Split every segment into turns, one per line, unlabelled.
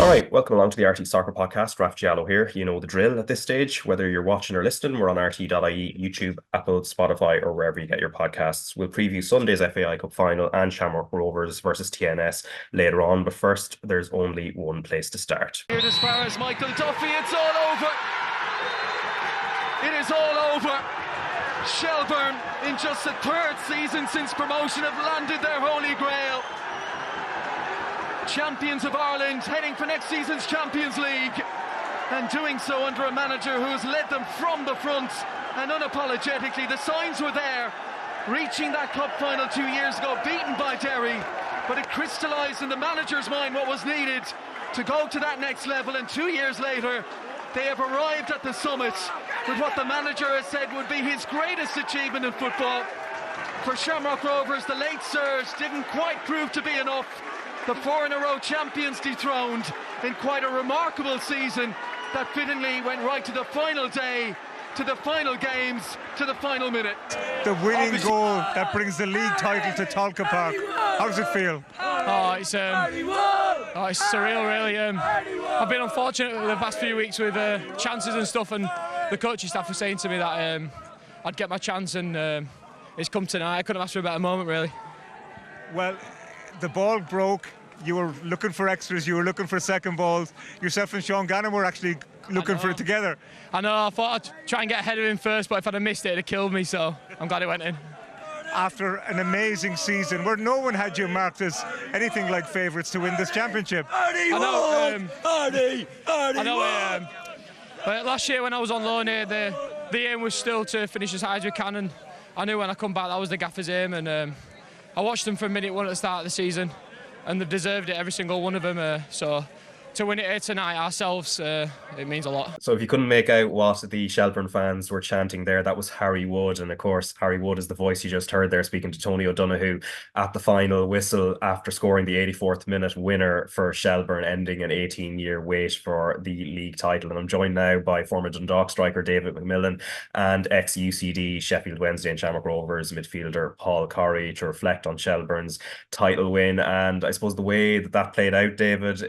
All right, welcome along to the RTÉ Soccer Podcast. Raf Diallo here. You know the drill at this stage. Whether you're watching or listening, we're on RTÉ.ie, YouTube, Apple, Spotify, or wherever you get your podcasts. We'll preview Sunday's FAI Cup final and Shamrock Rovers versus TNS later on. But first, there's only one place to start.
Here as far as Michael Duffy, it's all over. It is all over. Shelbourne, in just the third season since promotion, have landed their holy grail. Champions of Ireland, heading for next season's Champions League, and doing so under a manager who has led them from the front and unapologetically. The signs were there, reaching that cup final 2 years ago, beaten by Derry, but it crystallised in the manager's mind what was needed to go to that next level, and 2 years later they have arrived at the summit with what the manager has said would be his greatest achievement in football. For Shamrock Rovers, the late surge didn't quite prove to be enough. The 4-in-a-row champions dethroned in quite a remarkable season that fittingly went right to the final day, to the final games, to the final minute.
The winning goal that brings the league title to Tolka Park. How does it feel?
It's surreal, really. I've been unfortunate the past few weeks with chances and stuff, and the coaching staff were saying to me that I'd get my chance, and it's come tonight. I couldn't have asked for a better moment, really.
Well, the ball broke. You were looking for extras. You were looking for second balls. Yourself and Sean Gannon were actually looking for it together.
I know. I thought I'd try and get ahead of him first, but if I'd have missed it, it'd have killed me. So I'm glad it went in.
After an amazing season where no one had you marked as anything like favourites to win this championship.
Last year when I was on loan here, the aim was still to finish as high as we can, and I knew when I come back that was the gaffer's aim, and I watched them from minute one at the start of the season, and they've deserved it, every single one of them. So to win it here tonight ourselves, it means a lot.
So if you couldn't make out what the Shelbourne fans were chanting there, that was Harry Wood. And of course, Harry Wood is the voice you just heard there speaking to Tony O'Donoghue at the final whistle after scoring the 84th minute winner for Shelbourne, ending an 18-year wait for the league title. And I'm joined now by former Dundalk striker David McMillan and ex-UCD Sheffield Wednesday and Shamrock Rovers midfielder Paul Corry to reflect on Shelbourne's title win. And I suppose the way that played out, David,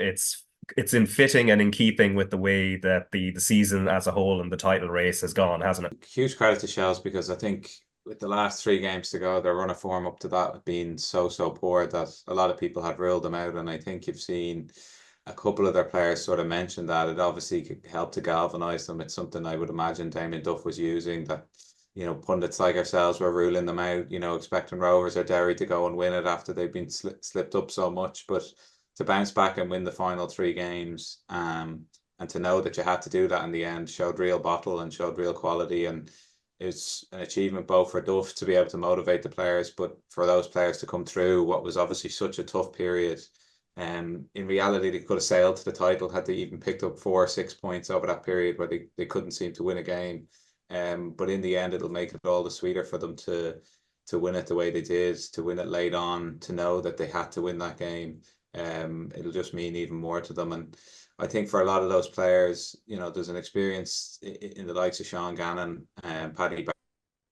it's in fitting and in keeping with the way that the season as a whole and the title race has gone, hasn't it?
Huge credit to Shels, because I think with the last 3 games to go, their run of form up to that being so poor that a lot of people had ruled them out. And I think you've seen a couple of their players sort of mention that it obviously could help to galvanise them. It's something I would imagine Damien Duff was using, that, you know, pundits like ourselves were ruling them out, you know, expecting Rovers or Derry to go and win it after they've been slipped up so much. But to bounce back and win the final 3 games, and to know that you had to do that in the end, showed real bottle and showed real quality. And it's an achievement both for Duff to be able to motivate the players, but for those players to come through what was obviously such a tough period. In reality, they could have sailed to the title had they even picked up 4 or 6 points over that period where they couldn't seem to win a game. But in the end, it'll make it all the sweeter for them to win it the way they did, to win it late on, to know that they had to win that game. It'll just mean even more to them. And I think for a lot of those players, you know, there's an experience in the likes of Sean Gannon and Paddy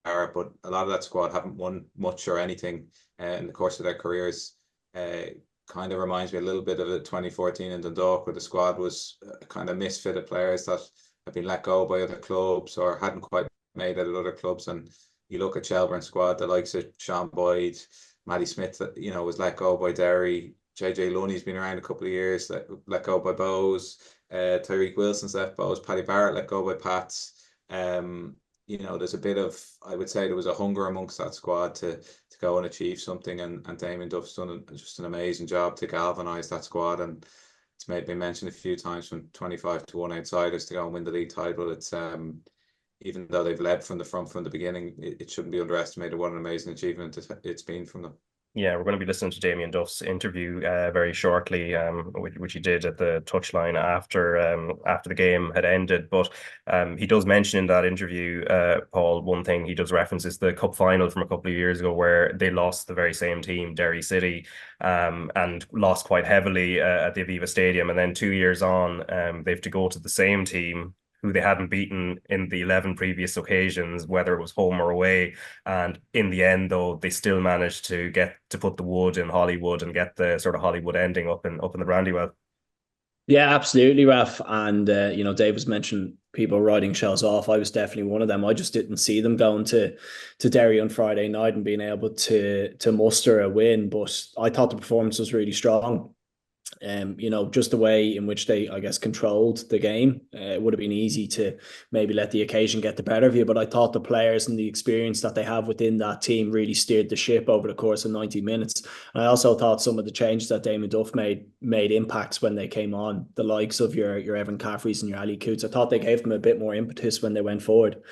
Barrett, but a lot of that squad haven't won much or anything in the course of their careers. Kind of reminds me a little bit of the 2014 in Dundalk, where the squad was kind of misfit of players that had been let go by other clubs or hadn't quite made it at other clubs. And you look at Shelbourne squad, the likes of Sean Boyd, Matty Smith, that, you know, was let go by Derry. JJ Lunny's been around a couple of years, let go by Bowes. Tyreek Wilson's left Bowes. Paddy Barrett let go by Pats. You know, there's a bit of, I would say there was a hunger amongst that squad to go and achieve something, and Damien Duff's done just an amazing job to galvanise that squad. And it's been mentioned a few times, from 25-1 outsiders to go and win the league title. It's even though they've led from the front from the beginning, it shouldn't be underestimated what an amazing achievement it's been from them.
Yeah, we're going to be listening to Damien Duff's interview very shortly, which he did at the touchline after the game had ended. But he does mention in that interview, Paul, one thing he does reference is the cup final from a couple of years ago, where they lost the very same team, Derry City, and lost quite heavily at the Aviva Stadium. And then 2 years on, they have to go to the same team who they hadn't beaten in the 11 previous occasions, whether it was home or away. And in the end, though, they still managed to get to put the wood in HollyWood and get the sort of HollyWood ending up in the Brandywell.
Yeah, absolutely, Raf. And Dave was mentioned people writing Shels off. I was definitely one of them. I just didn't see them going to Derry on Friday night and being able to muster a win. But I thought the performance was really strong. Just the way in which they, I guess, controlled the game. It would have been easy to maybe let the occasion get the better of you, but I thought the players and the experience that they have within that team really steered the ship over the course of 90 minutes. And I also thought some of the changes that Damien Duff made impacts when they came on. The likes of your Evan Caffreys and your Ali Coots, I thought they gave them a bit more impetus when they went forward.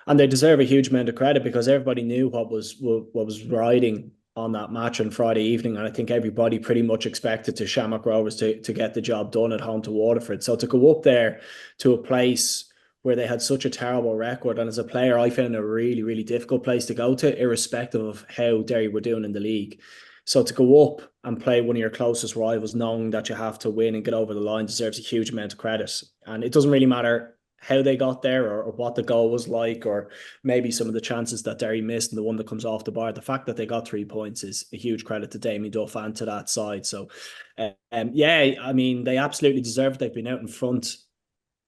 And they deserve a huge amount of credit because everybody knew what was riding on that match on Friday evening, and I think everybody pretty much expected to Shamrock Rovers to get the job done at home to Waterford. So to go up there to a place where they had such a terrible record, and as a player I found a really, really difficult place to go to, irrespective of how Derry were doing in the league. So to go up and play one of your closest rivals, knowing that you have to win and get over the line, deserves a huge amount of credit. And it doesn't really matter how they got there or what the goal was like, or maybe some of the chances that Derry missed and the one that comes off the bar. The fact that they got 3 points is a huge credit to Damien Duff and to that side. So, they absolutely deserve it. They've been out in front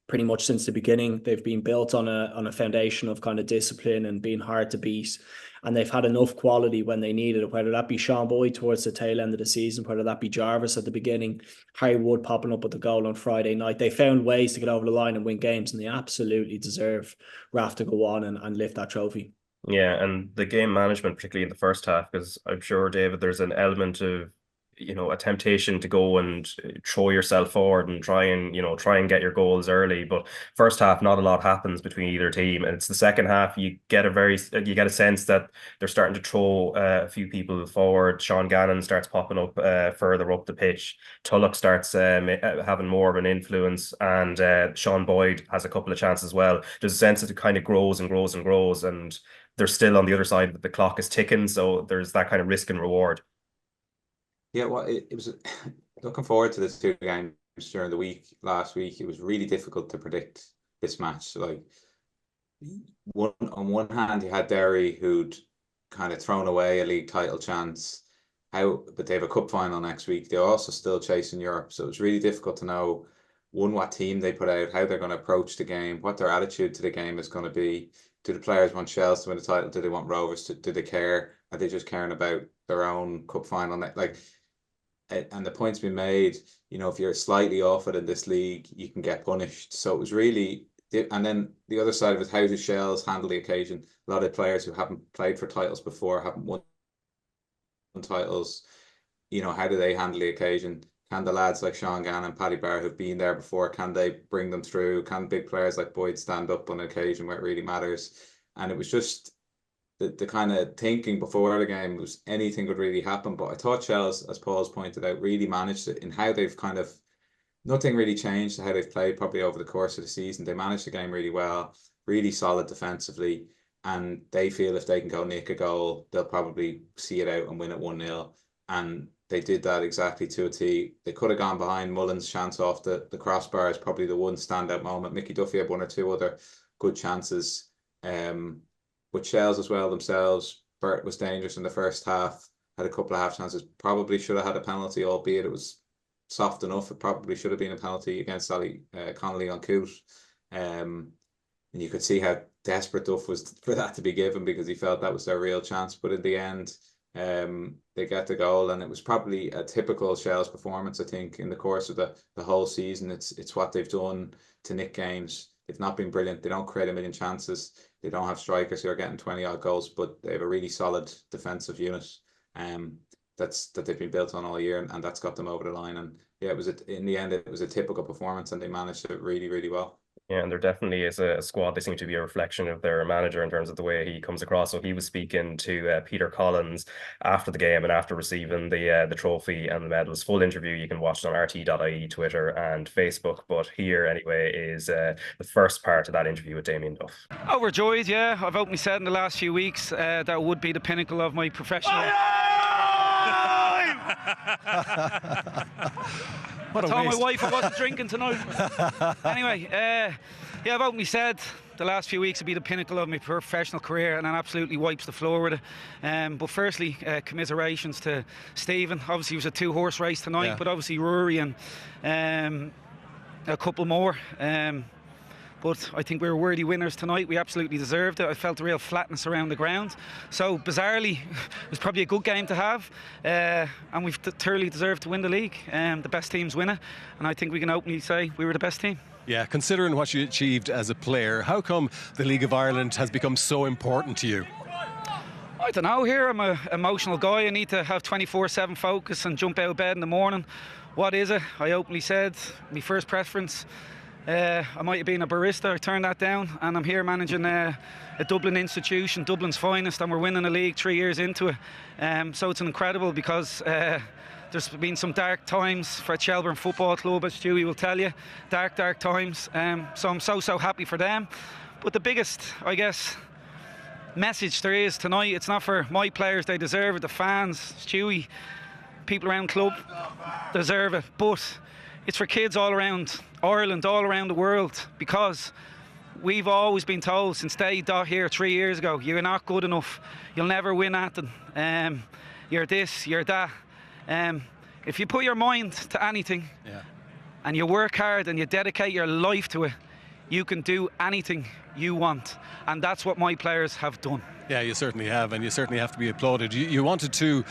pretty much since the beginning. They've been built on a foundation of kind of discipline and being hard to beat. And they've had enough quality when they needed it, whether that be Sean Boyd towards the tail end of the season, whether that be Jarvis at the beginning, HollyWood popping up with the goal on Friday night. They found ways to get over the line and win games, and they absolutely deserve Raf to go on and lift that trophy.
Yeah, and the game management, particularly in the first half, because I'm sure, David, there's an element of a temptation to go and throw yourself forward and try and get your goals early. But first half, not a lot happens between either team, and it's the second half you get a sense that they're starting to throw a few people forward. Sean Gannon starts popping up further up the pitch. Tulloch starts having more of an influence, and Sean Boyd has a couple of chances as well. There's a sense that it kind of grows and grows and grows, and they're still on the other side that the clock is ticking. So there's that kind of risk and reward.
Yeah, well, it was looking forward to this 2 games during the week. Last week, it was really difficult to predict this match. Like, on one hand, you had Derry, who'd kind of thrown away a league title chance. But they have a cup final next week. They're also still chasing Europe, so it's really difficult to know what team they put out, how they're going to approach the game, what their attitude to the game is going to be. Do the players want Shels to win the title? Do they want Rovers to? Do they care? Are they just caring about their own cup final? And the point's been made, if you're slightly off it in this league, you can get punished. So it was really, and then the other side of it, how do Shels handle the occasion? A lot of players who haven't played for titles before, haven't won titles, how do they handle the occasion? Can the lads like Sean Gann and Paddy Barr who've been there before, can they bring them through? Can big players like Boyd stand up on occasion where it really matters? And it was just the kind of thinking before the game was anything could really happen. But I thought Shels, as Paul's pointed out, really managed it in how they've kind of, nothing really changed how they've played probably over the course of the season. They managed the game really well, really solid defensively, and they feel if they can go nick a goal, they'll probably see it out and win it 1-0. And they did that exactly to a T. They could have gone behind. Mullen's chance off the crossbar is probably the one standout moment. Mickey Duffy had 1 or 2 other good chances. With Shels as well themselves, Burt was dangerous in the first half, had a couple of half chances, probably should have had a penalty, albeit it was soft enough. It probably should have been a penalty against Ali Connolly on Coot. And you could see how desperate Duff was for that to be given because he felt that was their real chance. But in the end, they get the goal, and it was probably a typical Shels performance, I think, in the course of the whole season. It's what they've done to nick games. They've not been brilliant. They don't create a million chances. They don't have strikers who are getting 20-odd goals, but they have a really solid defensive unit that they've been built on all year, and that's got them over the line. And yeah, in the end, it was a typical performance, and they managed it really, really well.
Yeah, and there definitely is a squad. They seem to be a reflection of their manager in terms of the way he comes across. So he was speaking to Peter Collins after the game and after receiving the trophy and the medals. Full interview you can watch it on RT.ie, Twitter and Facebook. But here anyway is the first part of that interview with Damien Duff.
Overjoyed, yeah. I've openly said in the last few weeks that would be the pinnacle of my professional. I told my wife I wasn't drinking tonight. Anyway, I've openly said the last few weeks would be the pinnacle of my professional career, and it absolutely wipes the floor with it. But firstly, commiserations to Stephen. Obviously it was a 2-horse race tonight, but obviously Rory and a couple more. But I think we were worthy winners tonight. We absolutely deserved it. I felt a real flatness around the ground. So bizarrely, it was probably a good game to have. And we've thoroughly deserved to win the league. The best teams win it. And I think we can openly say we were the best team.
Yeah, considering what you achieved as a player, how come the League of Ireland has become so important to you?
I don't know. Here I'm an emotional guy. I need to have 24/7 focus and jump out of bed in the morning. What is it? I openly said my first preference. I might have been a barista. I turned that down, and I'm here managing a Dublin institution, Dublin's finest, and we're winning a league 3 years into it. So it's incredible because there's been some dark times for Shelbourne Football Club, as Stewie will tell you. Dark times. So I'm so happy for them. But the biggest, I guess, message there is tonight, it's not for my players, they deserve it. The fans, Stewie, people around the club deserve it. But it's for kids all around Ireland, all around the world, because we've always been told since they got here 3 years ago, you're not good enough, you'll never win at them, you're this, you're that. If you put your mind to anything, and you work hard and you dedicate your life to it, you can do anything you want. And that's what my players have done.
Yeah, you certainly have, and you certainly have to be applauded. You wanted to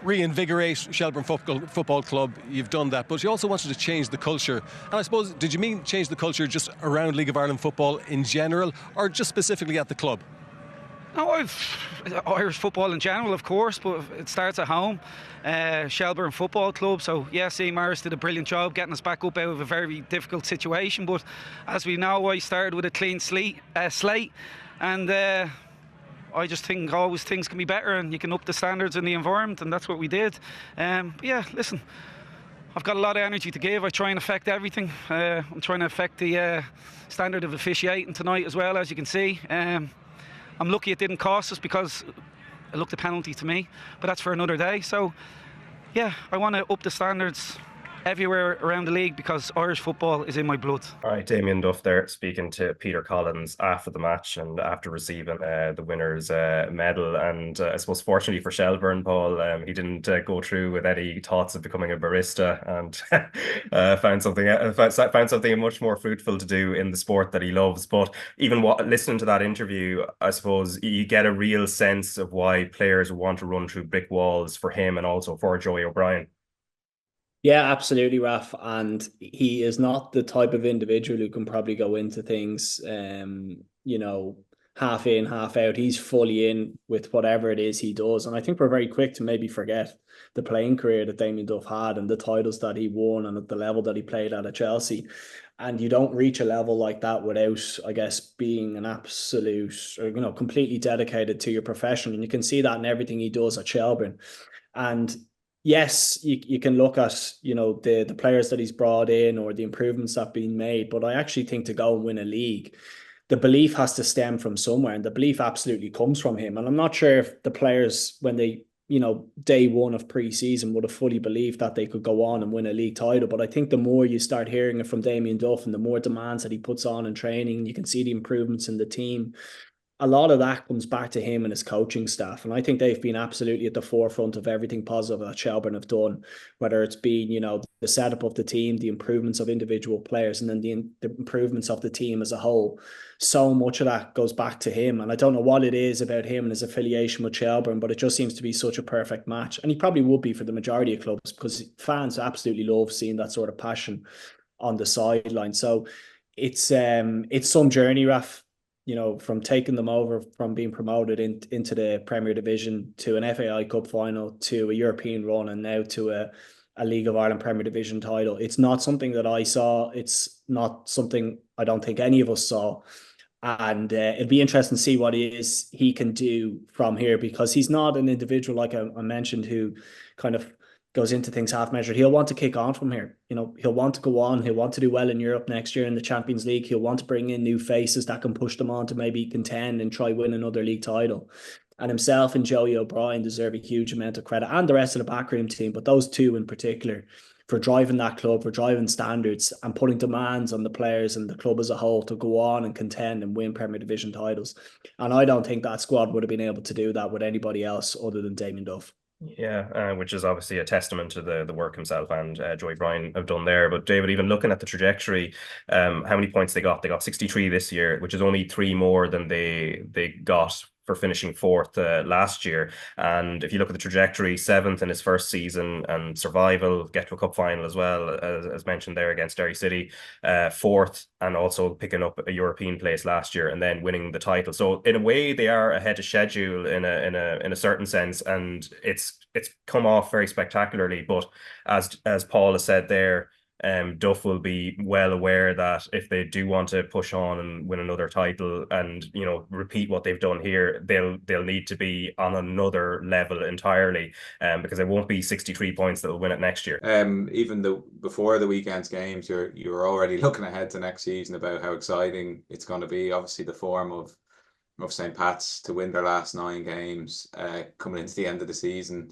reinvigorate Shelbourne Football Club. You've done that, but you also wanted to change the culture. And I suppose, did you mean change the culture just around League of Ireland football in general, or just specifically at the club?
No, Irish football in general, of course, but it starts at home. Shelbourne Football Club. So yes, Ian Morris did a brilliant job getting us back up out of a very difficult situation. But as we know, I started with a clean slate, and I just think always things can be better, and you can up the standards in the environment, and that's what we did. Yeah, listen, I've got a lot of energy to give. I try and affect everything. I'm trying to affect the standard of officiating tonight as well, as you can see. I'm lucky it didn't cost us because it looked a penalty to me, but that's for another day. So yeah, I want to up the standards everywhere around the league because Irish football is in my blood.
All right, Damien Duff there speaking to Peter Collins after the match and after receiving the winner's medal. And I suppose fortunately for Shelbourne, Paul, he didn't go through with any thoughts of becoming a barista and found something much more fruitful to do in the sport that he loves. But even listening to that interview, I suppose you get a real sense of why players want to run through brick walls for him and also for Joey O'Brien.
Yeah, absolutely, Raf. And he is not the type of individual who can probably go into things, half in, half out. He's fully in with whatever it is he does. And I think we're very quick to maybe forget the playing career that Damien Duff had and the titles that he won and at the level that he played at Chelsea. And you don't reach a level like that without, I guess, being an absolute, completely dedicated to your profession. And you can see that in everything he does at Shelbourne. And yes, you can look at, the players that he's brought in or the improvements that have been made. But I actually think to go and win a league, the belief has to stem from somewhere. And the belief absolutely comes from him. And I'm not sure if the players, when they, day one of pre-season would have fully believed that they could go on and win a league title. But I think the more you start hearing it from Damien Duff and the more demands that he puts on in training, you can see the improvements in the team. A lot of that comes back to him and his coaching staff. And I think they've been absolutely at the forefront of everything positive that Shelbourne have done, whether it's been, the setup of the team, the improvements of individual players, and then the improvements of the team as a whole. So much of that goes back to him. And I don't know what it is about him and his affiliation with Shelbourne, but it just seems to be such a perfect match. And he probably would be for the majority of clubs because fans absolutely love seeing that sort of passion on the sideline. So it's some journey, Raf. From taking them over from being promoted into the Premier Division to an FAI Cup final to a European run and now to a League of Ireland Premier Division title. It's not something that I saw. It's not something I don't think any of us saw. And it'd be interesting to see what he can do from here because he's not an individual, like I mentioned, who kind of goes into things half measured. He'll want to kick on from here. He'll want to go on. He'll want to do well in Europe next year in the Champions League. He'll want to bring in new faces that can push them on to maybe contend and try win another league title. And himself and Joey O'Brien deserve a huge amount of credit, and the rest of the backroom team, but those two in particular, for driving that club, for driving standards and putting demands on the players and the club as a whole to go on and contend and win Premier Division titles. And I don't think that squad would have been able to do that with anybody else other than Damien Duff.
Yeah, which is obviously a testament to the work himself and Joey Bryan have done there. But David, even looking at the trajectory, how many points they got 63 this year, which is only three more than they got for finishing fourth last year. And if you look at the trajectory, seventh in his first season and survival, get to a cup final as well, as mentioned there against Derry City, fourth, and also picking up a European place last year and then winning the title. So in a way, they are ahead of schedule in a certain sense, and it's come off very spectacularly. But as Paul has said there, Duff will be well aware that if they do want to push on and win another title and, you know, repeat what they've done here, they'll need to be on another level entirely, because it won't be 63 points that will win it next year.
Even before the weekend's games, you're already looking ahead to next season about how exciting it's going to be. Obviously, the form of St. Pat's to win their last 9 games coming into the end of the season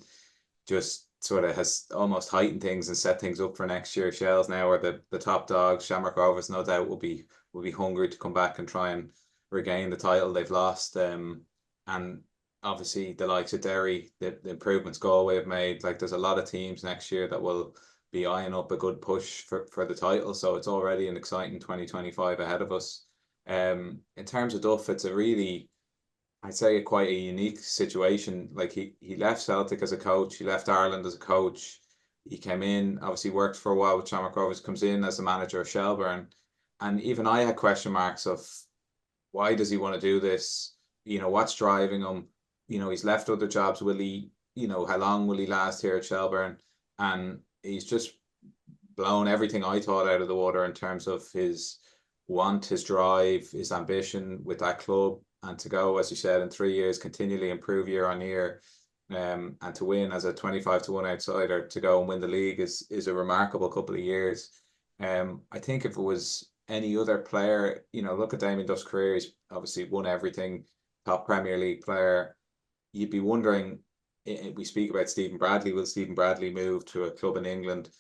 just sort of has almost heightened things and set things up for next year. Shels now are the top dogs. Shamrock Rovers no doubt will be hungry to come back and try and regain the title they've lost. And obviously the likes of Derry, the improvements Galway have made, like there's a lot of teams next year that will be eyeing up a good push for the title. So it's already an exciting 2025 ahead of us. In terms of Duff, it's a really, I'd say, quite a unique situation. Like he left Celtic as a coach, he left Ireland as a coach. He came in, obviously worked for a while with Shamrock Rovers, comes in as the manager of Shelbourne. And even I had question marks of why does he want to do this? You know, what's driving him? You know, he's left other jobs. Will he, you know, how long will he last here at Shelbourne? And he's just blown everything I thought out of the water in terms of his want, his drive, his ambition with that club. And to go, as you said, in 3 years, continually improve year on year, and to win as a 25-1 outsider, to go and win the league is a remarkable couple of years. I think if it was any other player, you know, look at Damien Duff's career, he's obviously won everything, top Premier League player. You'd be wondering, we speak about Stephen Bradley, will Stephen Bradley move to a club in England?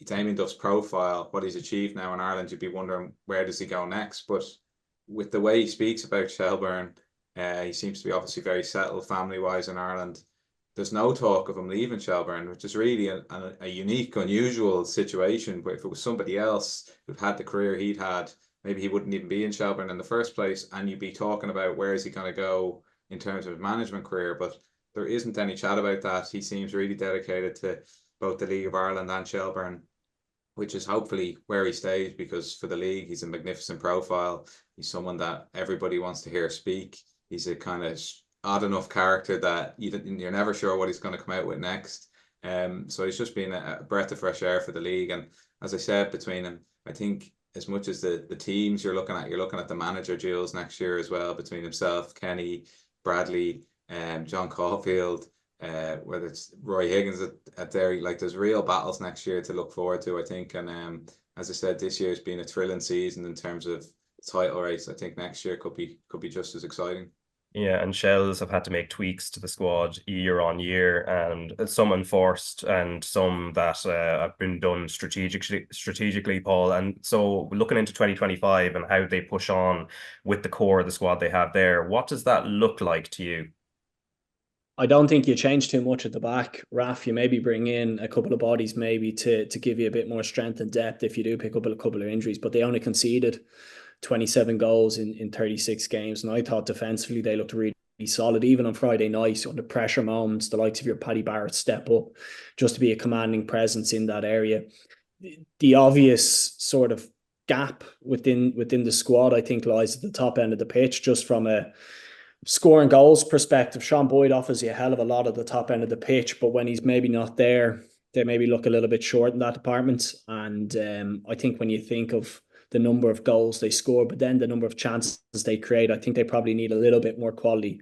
Damien Duff's profile, what he's achieved now in Ireland, you'd be wondering, where does he go next? But with the way he speaks about Shelbourne, he seems to be obviously very settled family-wise in Ireland. There's no talk of him leaving Shelbourne, which is really a unique, unusual situation. But if it was somebody else who'd had the career he'd had, maybe he wouldn't even be in Shelbourne in the first place, and you'd be talking about where is he going to go in terms of his management career. But there isn't any chat about that. He seems really dedicated to both the League of Ireland and Shelbourne, which is hopefully where he stays, because for the league, he's a magnificent profile. He's someone that everybody wants to hear speak. He's a kind of odd enough character that you're never sure what he's going to come out with next. So he's just been a breath of fresh air for the league. And as I said, between them, I think as much as the teams you're looking at the manager duels next year as well, between himself, Kenny, Bradley, John Caulfield, whether it's Roy Higgins at Derry. Like there's real battles next year to look forward to, I think. And as I said, this year's been a thrilling season in terms of title race. I think next year could be just as exciting.
Yeah, and Shels have had to make tweaks to the squad year on year, and some enforced and some that have been done strategically, Paul. And so looking into 2025 and how they push on with the core of the squad they have there, what does that look like to you?
I don't think you change too much at the back, Raf. You maybe bring in a couple of bodies maybe to give you a bit more strength and depth if you do pick up a couple of injuries, but they only conceded 27 goals in 36 games. And I thought defensively they looked really solid, even on Friday night under pressure moments. The likes of your Paddy Barrett step up just to be a commanding presence in that area. The obvious sort of gap within the squad, I think, lies at the top end of the pitch, just from a scoring goals perspective. Sean Boyd offers you a hell of a lot at the top end of the pitch, but when he's maybe not there, they maybe look a little bit short in that department. And I think when you think of the number of goals they score, but then the number of chances they create, I think they probably need a little bit more quality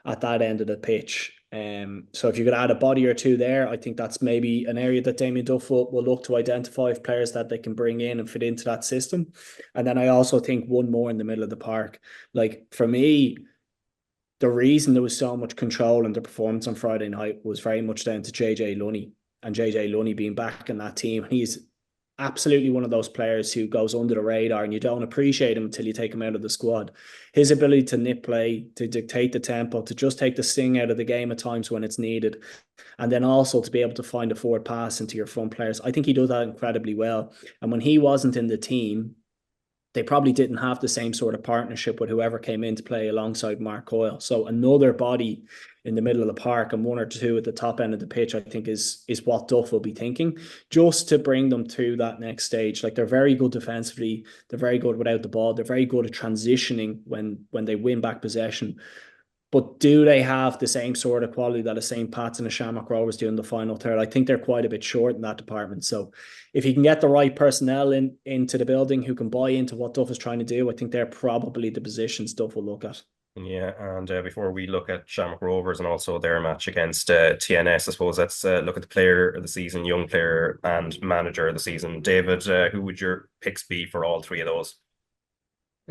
at that end of the pitch. So if you could add a body or two there, I think that's maybe an area that Damien Duff will look to identify of players that they can bring in and fit into that system. And then I also think one more in the middle of the park. Like for me, the reason there was so much control in the performance on Friday night was very much down to JJ Lunny, and JJ Lunny being back in that team. He's absolutely one of those players who goes under the radar and you don't appreciate him until you take him out of the squad. His ability to nip play, to dictate the tempo, to just take the sting out of the game at times when it's needed, and then also to be able to find a forward pass into your front players. I think he does that incredibly well. And when he wasn't in the team, they probably didn't have the same sort of partnership with whoever came in to play alongside Mark Coyle. So another body in the middle of the park and one or two at the top end of the pitch, I think is what Duff will be thinking, just to bring them to that next stage. Like, they're very good defensively. They're very good without the ball. They're very good at transitioning when they win back possession. But do they have the same sort of quality that a St. Pat's and a Shamrock Rovers do in the final third? I think they're quite a bit short in that department. So if you can get the right personnel into the building who can buy into what Duff is trying to do, I think they're probably the positions Duff will look at.
Yeah, and before we look at Shamrock Rovers and also their match against TNS, I suppose let's look at the player of the season, young player and manager of the season. David, who would your picks be for all three of those?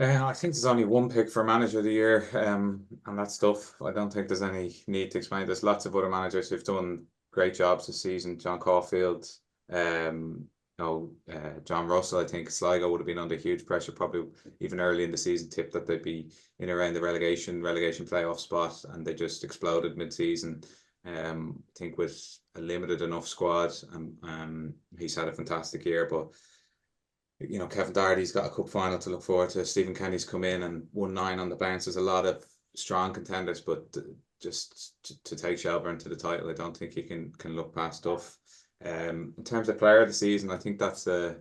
I think there's only one pick for manager of the year, and that's Duff. I don't think there's any need to explain. There's lots of other managers who've done great jobs this season. John Caulfield, John Russell. I think Sligo would have been under huge pressure, probably even early in the season. Tipped that they'd be in around the relegation playoff spot, and they just exploded mid-season. I think with a limited enough squad, he's had a fantastic year, but. Kevin Doherty's got a cup final to look forward to. Stephen Kenny's come in and won 9 on the bounce. There's a lot of strong contenders, but just to take Shelbourne to the title, I don't think you can look past Duff. In terms of player of the season, I think that's is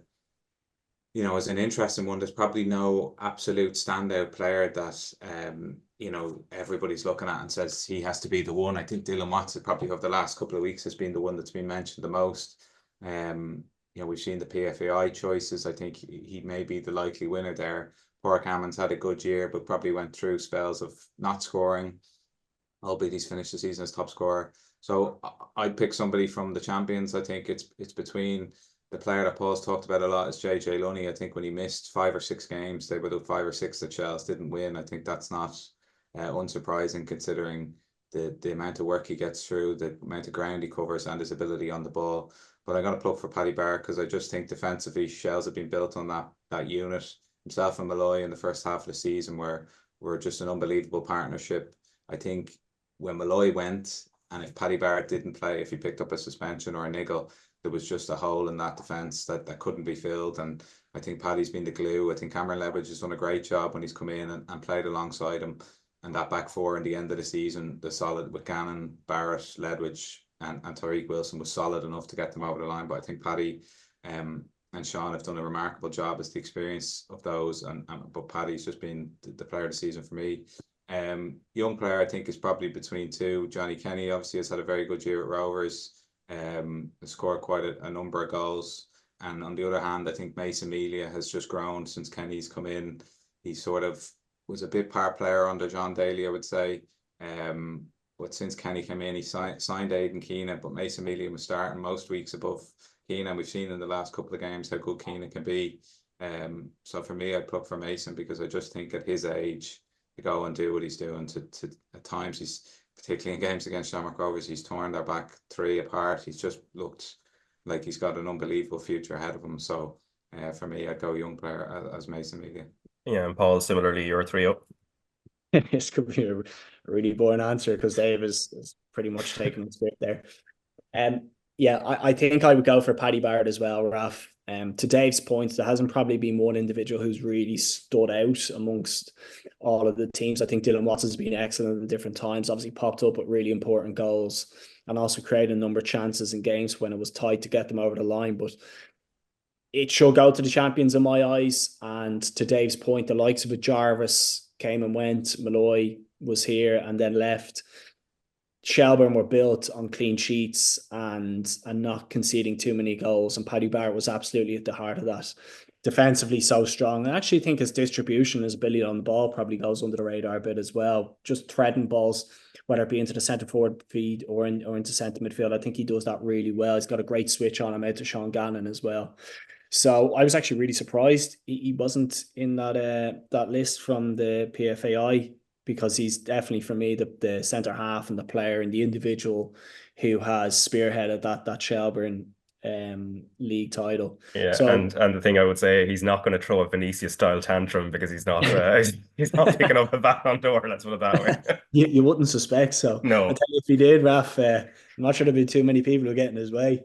an interesting one. There's probably no absolute standout player that everybody's looking at and says he has to be the one. I think Dylan Watson probably over the last couple of weeks has been the one that's been mentioned the most. We've seen the PFAI choices. I think he may be the likely winner there. Pork Hammond's had a good year, but probably went through spells of not scoring, albeit he's finished the season as top scorer. So I'd pick somebody from the champions. I think it's between the player that Paul's talked about a lot is JJ Lunny. I think when he missed 5 or 6 games, they would have 5 or 6 that Shels didn't win. I think that's not unsurprising considering the amount of work he gets through, the amount of ground he covers and his ability on the ball. But I'm going to plug for Paddy Barr because I just think defensively Shels have been built on that unit. Himself and Malloy in the first half of the season were just an unbelievable partnership. I think when Malloy went and if Paddy Barr didn't play, if he picked up a suspension or a niggle, there was just a hole in that defence that couldn't be filled. And I think Paddy's been the glue. I think Cameron Leveridge has done a great job when he's come in and played alongside him. And that back four in the end of the season, the solid with Gannon, Barrett, Ledwidge, and Tariq Wilson was solid enough to get them over the line. But I think Paddy and Sean have done a remarkable job as the experience of those. But Paddy's just been the player of the season for me. Young player, I think, is probably between two. Johnny Kenny obviously has had a very good year at Rovers. Has scored quite a number of goals. And on the other hand, I think Mason Melia has just grown since Kenny's come in. He sort of was a bit par player under John Daly, I would say. But since Kenny came in, he signed Aidan Keena, but Mason Melia was starting most weeks above Keena. We've seen in the last couple of games how good Keena can be. So for me, I'd plug for Mason because I just think at his age to go and do what he's doing. To at times he's particularly in games against Shamrock Rovers, he's torn their back three apart. He's just looked like he's got an unbelievable future ahead of him. So for me, I'd go young player as Mason Melia.
Yeah, and Paul, similarly, you're 3 up.
This could be a really boring answer because Dave is pretty much taking the script there. Yeah, I think I would go for Paddy Barrett as well, Raf. To Dave's point, there hasn't probably been one individual who's really stood out amongst all of the teams. I think Dylan Watson's been excellent at different times, obviously popped up with really important goals and also created a number of chances in games when it was tight to get them over the line. But it should go to the champions in my eyes. And to Dave's point, the likes of Jarvis came and went. Malloy was here and then left. Shelbourne were built on clean sheets and not conceding too many goals. And Paddy Barrett was absolutely at the heart of that. Defensively so strong. I actually think his distribution, his ability on the ball probably goes under the radar a bit as well. Just threading balls, whether it be into the centre forward feed or into centre midfield. I think he does that really well. He's got a great switch on him out to Sean Gannon as well. So I was actually really surprised he wasn't in that list from the PFAI because he's definitely, for me, the centre half and the player and the individual who has spearheaded that Shelbourne league title.
Yeah,
So
and the thing I would say, he's not going to throw a Vinicius style tantrum because he's not he's not picking up a Ballon d'Or. Let's put it that way.
you wouldn't suspect so. I
No.
tell you, if he did, Raf, I'm not sure there'd be too many people who get in his way.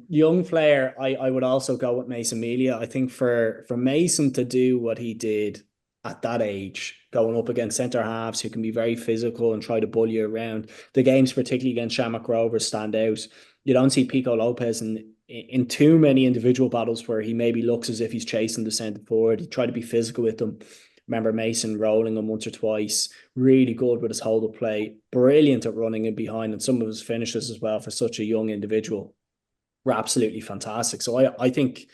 Young player, I would also go with Mason Melia. I think for Mason to do what he did at that age, going up against centre halves who can be very physical and try to bully you around, the games, particularly against Shamrock Rovers, stand out. You don't see Pico Lopez in too many individual battles where he maybe looks as if he's chasing the centre forward. He tried to be physical with them. Remember Mason rolling him once or twice. Really good with his hold-up play. Brilliant at running in behind, and some of his finishes as well for such a young individual were absolutely fantastic. So I think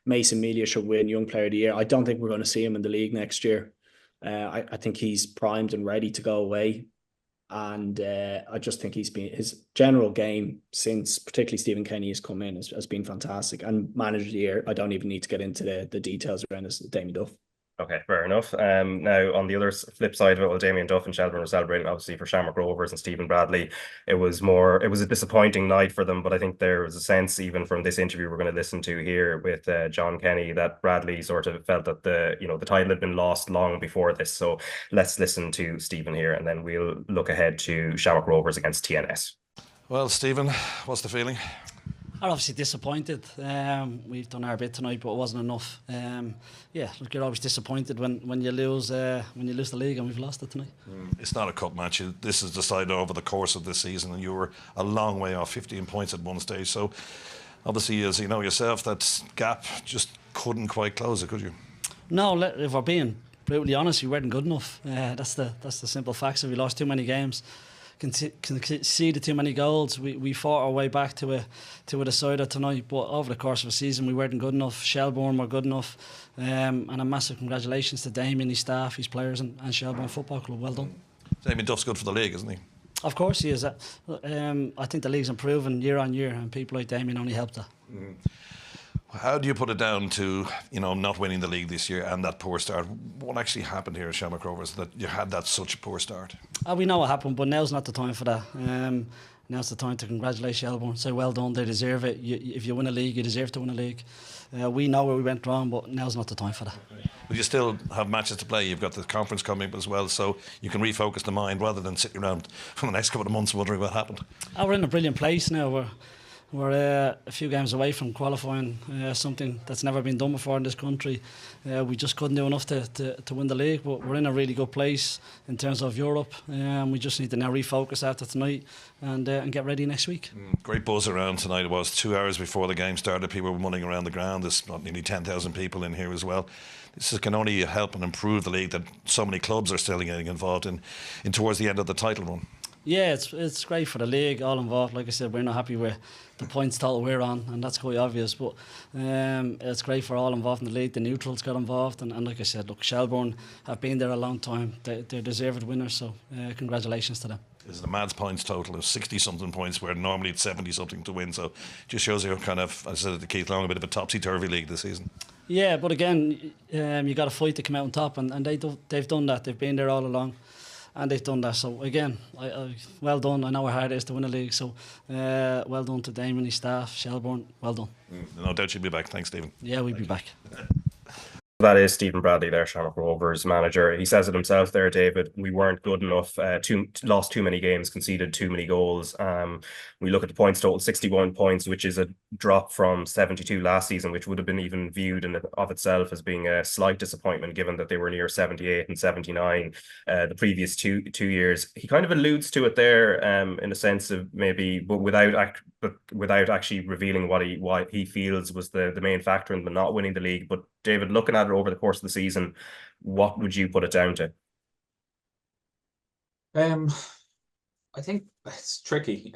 Mason Melia should win Young Player of the Year. I don't think we're going to see him in the league next year. I think he's primed and ready to go away. And I just think his general game since particularly Stephen Kenny has come in has been fantastic. And Manager of the Year, I don't even need to get into the details around this, Damien Duff.
Okay, fair enough. Now on the other flip side of it, well, Damien Duff and Shelbourne were celebrating obviously for Shamrock Rovers and Stephen Bradley. It was a disappointing night for them, but I think there was a sense even from this interview we're going to listen to here with John Kenny that Bradley sort of felt that the title had been lost long before this. So let's listen to Stephen here, and then we'll look ahead to Shamrock Rovers against TNS.
Well, Stephen, what's the feeling?
I'm obviously disappointed. We've done our bit tonight, but it wasn't enough. Look, you're always disappointed when you lose the league, and we've lost it tonight.
It's not a cup match. This is decided over the course of this season, and you were a long way off, 15 points at one stage. So, obviously, as you know yourself, that gap just couldn't quite close it, could you?
No, if we're being brutally honest, we weren't good enough. That's the simple facts. If we lost too many games, conceded too many goals, we fought our way back to a decider tonight, but over the course of a season we weren't good enough. Shelbourne were good enough, and a massive congratulations to Damien, his staff, his players, and Shelbourne Football Club. Well done.
Damien Duff's good for the league, isn't he?
Of course he is. I think the league's improving year on year, and people like Damien only help that.
How do you put it down to not winning the league this year and that poor start? What actually happened here at Shamrock Rovers that you had such a poor start?
We know what happened, but now's not the time for that. Now's the time to congratulate Shelbourne. Say well done, they deserve it. If you win a league, you deserve to win a league. We know where we went wrong, but now's not the time for that.
But you still have matches to play. You've got the conference coming up as well, so you can refocus the mind rather than sitting around for the next couple of months wondering what happened.
We're in a brilliant place now. We're a few games away from qualifying, something that's never been done before in this country. We just couldn't do enough to win the league, but we're in a really good place in terms of Europe. We just need to now refocus after tonight and get ready next week.
Great buzz around tonight. It was 2 hours before the game started. People were running around the ground. There's nearly 10,000 people in here as well. This can only help and improve the league that so many clubs are still getting involved in towards the end of the title run.
Yeah, it's great for the league, all involved. Like I said, we're not happy with the points total we're on, and that's quite obvious, but it's great for all involved in the league. The neutrals got involved, and like I said, look, Shelbourne have been there a long time. They're deserved winners, so congratulations to them.
Is the Mads points total of 60-something points, where normally it's 70-something to win, so just shows you kind of, as I said to Keith Long, a bit of a topsy-turvy league this season.
Yeah, but again, you got to fight to come out on top, and they've done that. They've been there all along, and they've done that. So again, well done. I know how hard it is to win a league, so well done to Damien and his staff, Shelbourne, well done.
No doubt you'll be back. Thanks, Stephen.
Yeah, we'll be back.
That is Stephen Bradley there, Shamrock Rovers manager. He says it himself there, David. We weren't good enough, lost too many games, conceded too many goals. We look at the points total, 61 points, which is a drop from 72 last season, which would have been even viewed in of itself as being a slight disappointment, given that they were near 78 and 79 the previous two years. He kind of alludes to it there in a sense of maybe, but without actually revealing what he feels was the main factor in the not winning the league. But David, looking at it over the course of the season, what would you put it down to?
I think it's tricky.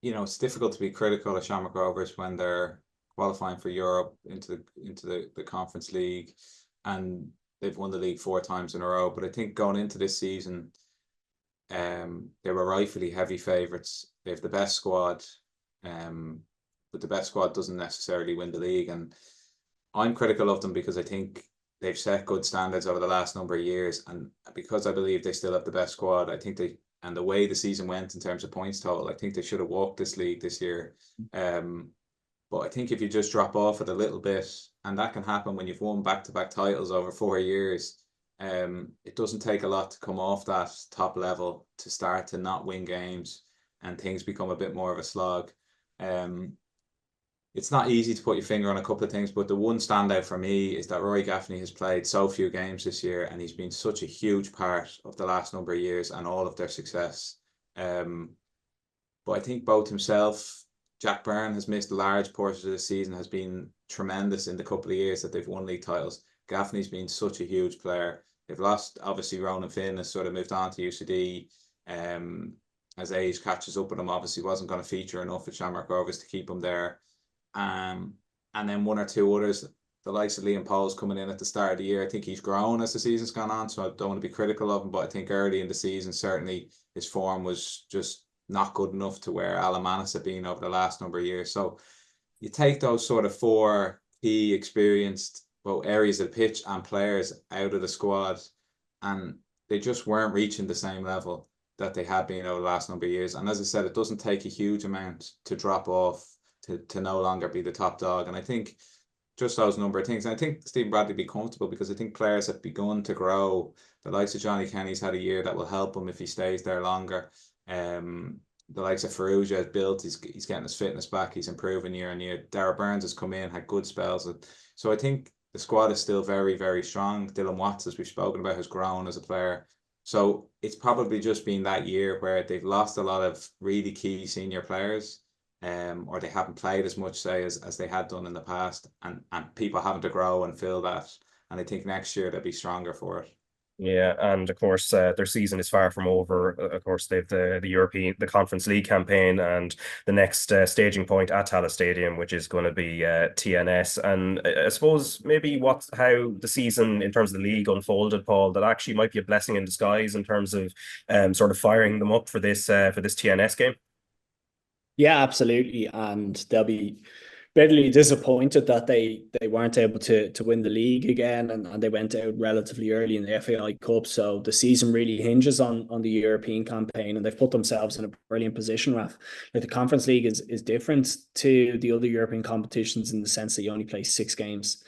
It's difficult to be critical of Shamrock Rovers when they're qualifying for Europe into the Conference League, and they've won the league 4 times in a row. But I think going into this season, they were rightfully heavy favourites. They have the best squad, but the best squad doesn't necessarily win the league. And I'm critical of them because I think they've set good standards over the last number of years, and because I believe they still have the best squad, I think they and the way the season went in terms of points total, I think they should have walked this league this year. But I think if you just drop off it a little bit, and that can happen when you've won back-to-back titles over 4 years, it doesn't take a lot to come off that top level to start to not win games, and things become a bit more of a slog. It's not easy to put your finger on a couple of things, but the one standout for me is that Rory Gaffney has played so few games this year, and he's been such a huge part of the last number of years and all of their success. But I think both himself, Jack Byrne has missed large portions of the season, has been tremendous in the couple of years that they've won league titles. Gaffney's been such a huge player. They've lost, obviously, Ronan Finn has sort of moved on to UCD. As age catches up with him, obviously wasn't going to feature enough at Shamrock Rovers to keep him there. And then one or two others, the likes of Liam Pole's coming in at the start of the year. I think he's grown as the season's gone on, so I don't want to be critical of him, but I think early in the season, certainly his form was just not good enough to where Alan Manis had been over the last number of years. So you take those sort of 4 key experienced both areas of the pitch and players out of the squad, and they just weren't reaching the same level that they had been over the last number of years. And as I said, it doesn't take a huge amount to drop off to no longer be the top dog. And I think just those number of things. And I think Stephen Bradley be comfortable, because I think players have begun to grow. The likes of Johnny Kenny's had a year that will help him if he stays there longer. The likes of Farrugia has built, he's getting his fitness back, he's improving year on year. Darragh Burns has come in, had good spells. So I think the squad is still very, very strong. Dylan Watts, as we've spoken about, has grown as a player. So it's probably just been that year where they've lost a lot of really key senior players, or they haven't played as much, say, as they had done in the past, and people having to grow and fill that. And I think next year they'll be stronger for it.
Yeah, and of course their season is far from over. Of course, they've the Conference League campaign, and the next staging point at Tallaght Stadium, which is going to be TNS. And I suppose maybe how the season in terms of the league unfolded, Paul, that actually might be a blessing in disguise in terms of sort of firing them up for this TNS game.
Yeah, absolutely, and they'll be bitterly disappointed that they weren't able to win the league again, and they went out relatively early in the FAI Cup. So the season really hinges on the European campaign, and they've put themselves in a brilliant position, Raf. Like, the Conference League is different to the other European competitions in the sense that you only play 6 games,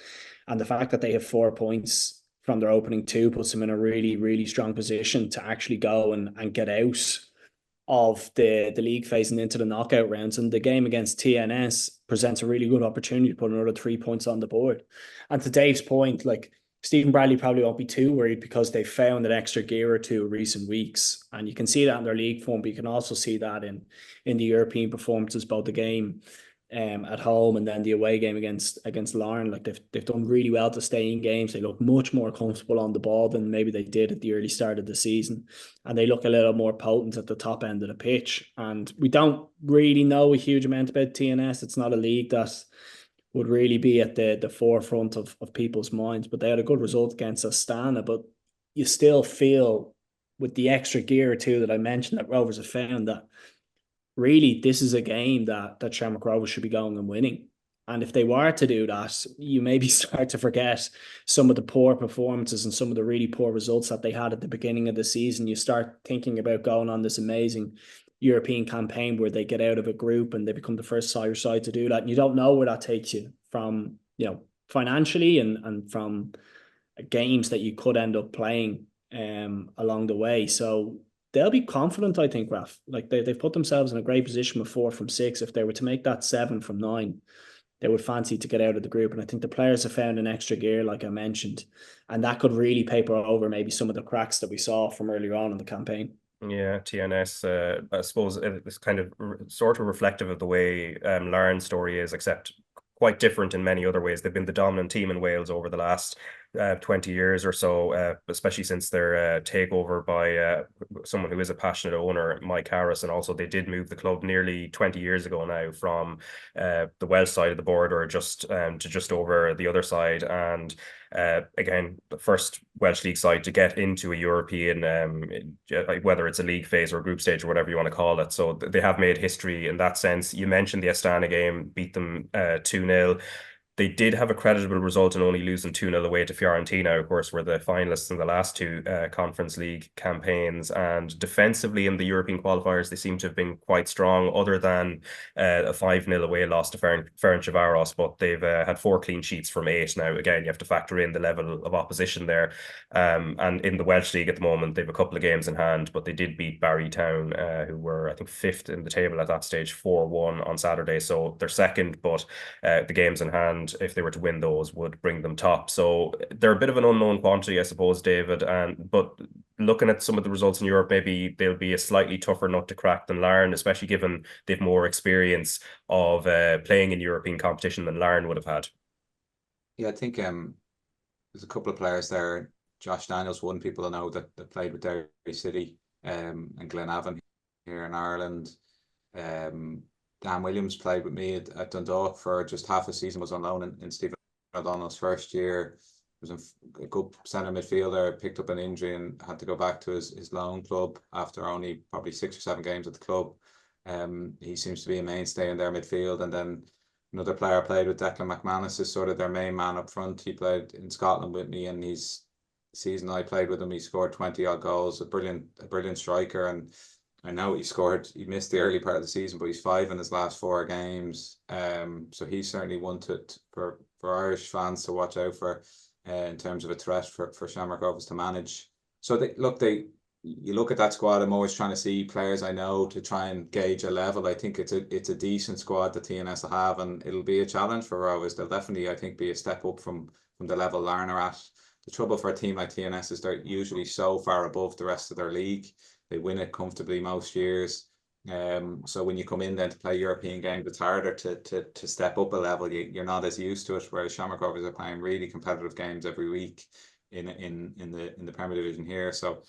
and the fact that they have 4 points from their opening 2 puts them in a really, really strong position to actually go and get out of the league phase and into the knockout rounds. And the game against TNS presents a really good opportunity to put another 3 points on the board. And to Dave's point, like, Stephen Bradley probably won't be too worried, because they found an extra gear or two in recent weeks, and you can see that in their league form, but you can also see that in the European performances, both the game at home and then the away game against Larne. Like, they've done really well to stay in games. They look much more comfortable on the ball than maybe they did at the early start of the season, and they look a little more potent at the top end of the pitch. And we don't really know a huge amount about TNS. It's not a league that would really be at the forefront of people's minds, but they had a good result against Astana. But you still feel, with the extra gear or two that I mentioned that Rovers have found, that really this is a game that Shamrock Rovers should be going and winning. And if they were to do that, you maybe start to forget some of the poor performances and some of the really poor results that they had at the beginning of the season. You start thinking about going on this amazing European campaign where they get out of a group and they become the first Irish side to do that. And you don't know where that takes you from, financially and from games that you could end up playing along the way. So they'll be confident, I think, Raf. Like, they've put themselves in a great position with 4 from 6. If they were to make that 7 from 9, they would fancy to get out of the group. And I think the players have found an extra gear, like I mentioned, and that could really paper over maybe some of the cracks that we saw from earlier on in the campaign.
Yeah, TNS, I suppose it's kind of sort of reflective of the way Larne's story is, except quite different in many other ways. They've been the dominant team in Wales over the last 20 years or so, especially since their takeover by someone who is a passionate owner, Mike Harris. And also they did move the club nearly 20 years ago now from the Welsh side of the border to just over the other side. And again, the first Welsh League side to get into a European, whether it's a league phase or a group stage or whatever you want to call it. So they have made history in that sense. You mentioned the Astana game, beat them 2-0. They did have a creditable result in only losing 2-0 away to Fiorentina, of course, were the finalists in the last two Conference League campaigns. And defensively in the European qualifiers, they seem to have been quite strong, other than a 5-0 away loss to Ferencvaros. But they've had 4 clean sheets from 8. Now, again, you have to factor in the level of opposition there. And in the Welsh League at the moment, they have a couple of games in hand, but they did beat Barry Town, who were, I think, 5th in the table at that stage, 4-1 on Saturday. So they're second, but the games in hand, if they were to win those, would bring them top. So they're a bit of an unknown quantity, I suppose, David. But looking at some of the results in Europe, maybe they'll be a slightly tougher nut to crack than Larne, especially given they've more experience of playing in European competition than Larne would have had.
Yeah, I think there's a couple of players there. Josh Daniels, one people know that played with Derry City and Glenavon here in Ireland. Dan Williams played with me at Dundalk for just half a season, was on loan in Stephen O'Donnell's first year. Was a good centre midfielder, picked up an injury and had to go back to his loan club after only probably 6 or 7 games at the club. He seems to be a mainstay in their midfield. And then another player I played with, Declan McManus, is sort of their main man up front. He played in Scotland with me, and the season I played with him, he scored 20 odd goals, a brilliant striker. And I know he missed the early part of the season, but he's 5 in his last 4 games. So he's certainly one for Irish fans to watch out for in terms of a threat for Shamrock Rovers to manage. So you look at that squad, I'm always trying to see players I know to try and gauge a level. I think it's a decent squad that TNS will have, and it'll be a challenge for Rovers. They'll definitely, I think, be a step up from the level Larne are at. The trouble for a team like TNS is they're usually so far above the rest of their league. They win it comfortably most years. So when you come in then to play European games, it's harder to step up a level. You're not as used to it, whereas Shamrock Rovers are playing really competitive games every week in the Premier Division here. So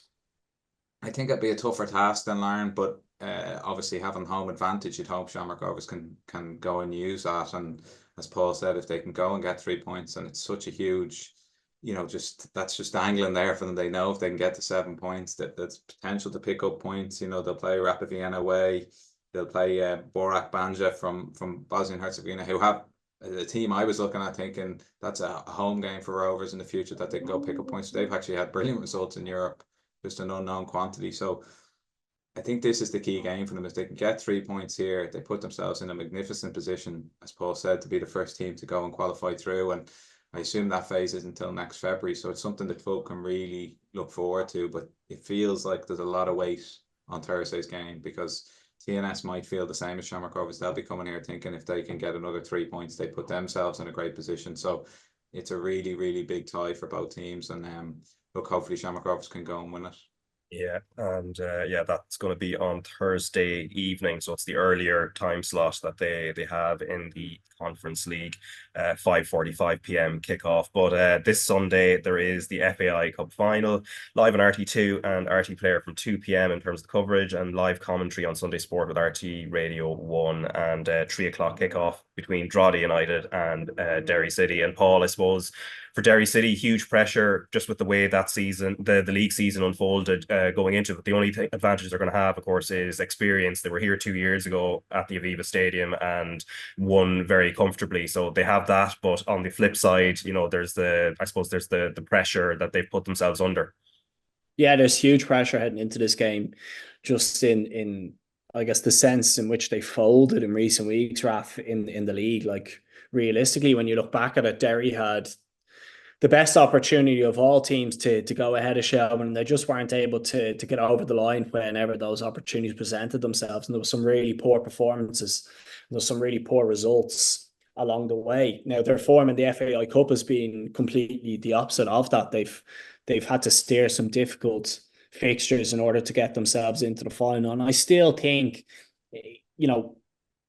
I think it'd be a tougher task than Larne, but obviously having home advantage, you'd hope Shamrock Rovers can go and use that. And as Paul said, if they can go and get 3 points, and it's such a huge, that's just dangling there for them. They know if they can get to 7 points, that's potential to pick up points. They'll play Rapid Vienna away. They'll play Borac Banja from Bosnia and Herzegovina, who have a team I was looking at thinking that's a home game for Rovers in the future that they can go pick up points. They've actually had brilliant results in Europe, just an unknown quantity. So I think this is the key game for them. If they can get 3 points here, they put themselves in a magnificent position, as Paul said, to be the first team to go and qualify through. And I assume that phase is until next February. So it's something the club can really look forward to. But it feels like there's a lot of weight on Thursday's game, because TNS might feel the same as Shamrock Rovers. They'll be coming here thinking if they can get another 3 points, they put themselves in a great position. So it's a really, really big tie for both teams. And look, hopefully Shamrock Rovers can go and win it.
Yeah, and that's going to be on Thursday evening, so it's the earlier time slot that they have in the Conference League, 5:45 p.m. kickoff. But this Sunday there is the FAI Cup final, live on RT2 and RT Player from 2 p.m. in terms of the coverage, and live commentary on Sunday Sport with RT Radio 1, and 3 o'clock kickoff between Drogheda United and Derry City. And Paul, I suppose for Derry City, huge pressure just with the way that season, the league season unfolded going into it. The only advantage they're going to have, of course, is experience. They were here 2 years ago at the Aviva Stadium and won very comfortably. So they have that. But on the flip side, there's the pressure that they've put themselves under.
Yeah, there's huge pressure heading into this game, just in I guess the sense in which they folded in recent weeks, Raf, in the league. Like, realistically, when you look back at it, Derry had the best opportunity of all teams to go ahead of Shelbourne, and they just weren't able to get over the line whenever those opportunities presented themselves. And there was some really poor performances. There was some really poor results along the way. Now, their form in the FAI Cup has been completely the opposite of that. They've had to steer some difficult fixtures in order to get themselves into the final. And I still think,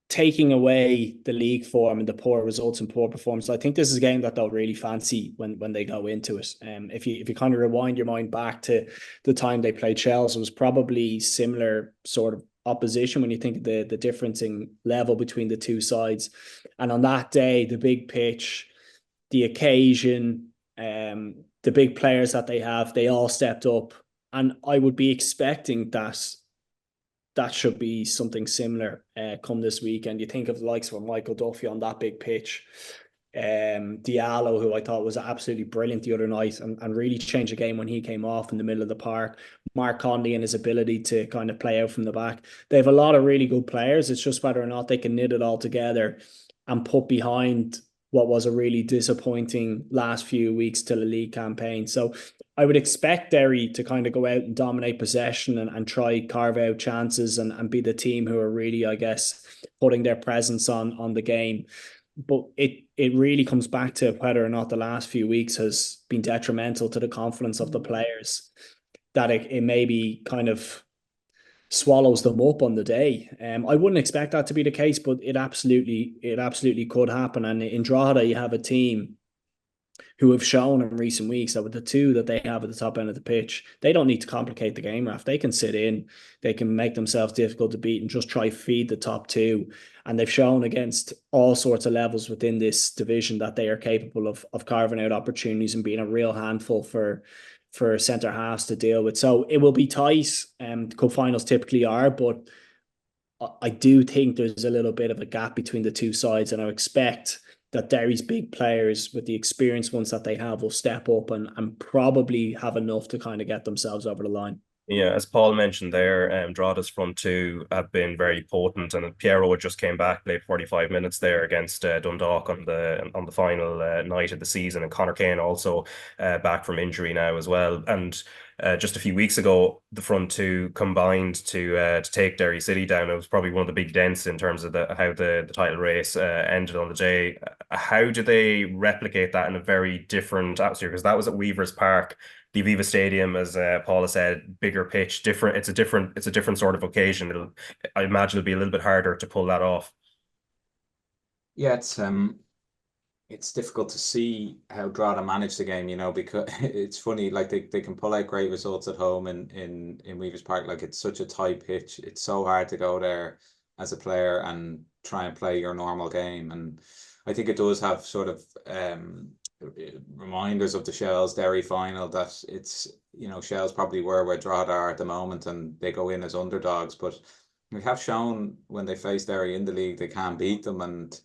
taking away the league form and the poor results and poor performance, I think this is a game that they'll really fancy when they go into it. If you kind of rewind your mind back to the time they played Shels, it was probably similar sort of opposition when you think of the difference in level between the two sides. And on that day, the big pitch, the occasion, the big players that they all stepped up. And I would be expecting that should be something similar come this weekend. You think of the likes of Michael Duffy on that big pitch. Diallo, who I thought was absolutely brilliant the other night and really changed the game when he came off in the middle of the park. Mark Conley and his ability to kind of play out from the back. They have a lot of really good players. It's just whether or not they can knit it all together and put behind what was a really disappointing last few weeks to the league campaign. So I would expect Derry to kind of go out and dominate possession and try carve out chances and be the team who are really, I guess, putting their presence on the game. But it really comes back to whether or not the last few weeks has been detrimental to the confidence of the players, that it maybe kind of swallows them up on the day. I wouldn't expect that to be the case, but it absolutely could happen. And in Drogheda, you have a team who have shown in recent weeks that with the two that they have at the top end of the pitch, they don't need to complicate the game, Raf. They can sit in, they can make themselves difficult to beat and just try feed the top two. And they've shown against all sorts of levels within this division that they are capable of carving out opportunities and being a real handful for centre halves to deal with. So it will be tight. Cup finals typically are, but I do think there's a little bit of a gap between the two sides, and I expect that Derry's big players, with the experienced ones that they have, will step up and probably have enough to kind of get themselves over the line.
Yeah, as Paul mentioned there, Drogheda's front two have been very potent, and Piero had just came back, played 45 minutes there against Dundalk on the final night of the season, and Conor Kane also back from injury now as well. And just a few weeks ago, the front two combined to take Derry City down. It was probably one of the big dents in terms of how the title race ended on the day. How do they replicate that in a very different atmosphere? Because that was at Weavers Park. The Aviva Stadium, as Paula said, bigger pitch, different. It's a different sort of occasion. I imagine it'll be a little bit harder to pull that off.
Yeah, it's difficult to see how Drogheda manage the game, because it's funny, like they can pull out great results at home in Weavers Park. Like, it's such a tight pitch. It's so hard to go there as a player and try and play your normal game. And I think it does have sort of reminders of the Shels Derry final, that it's, Shels probably were where Drogheda are at the moment and they go in as underdogs, but we have shown when they face Derry in the league they can beat them. And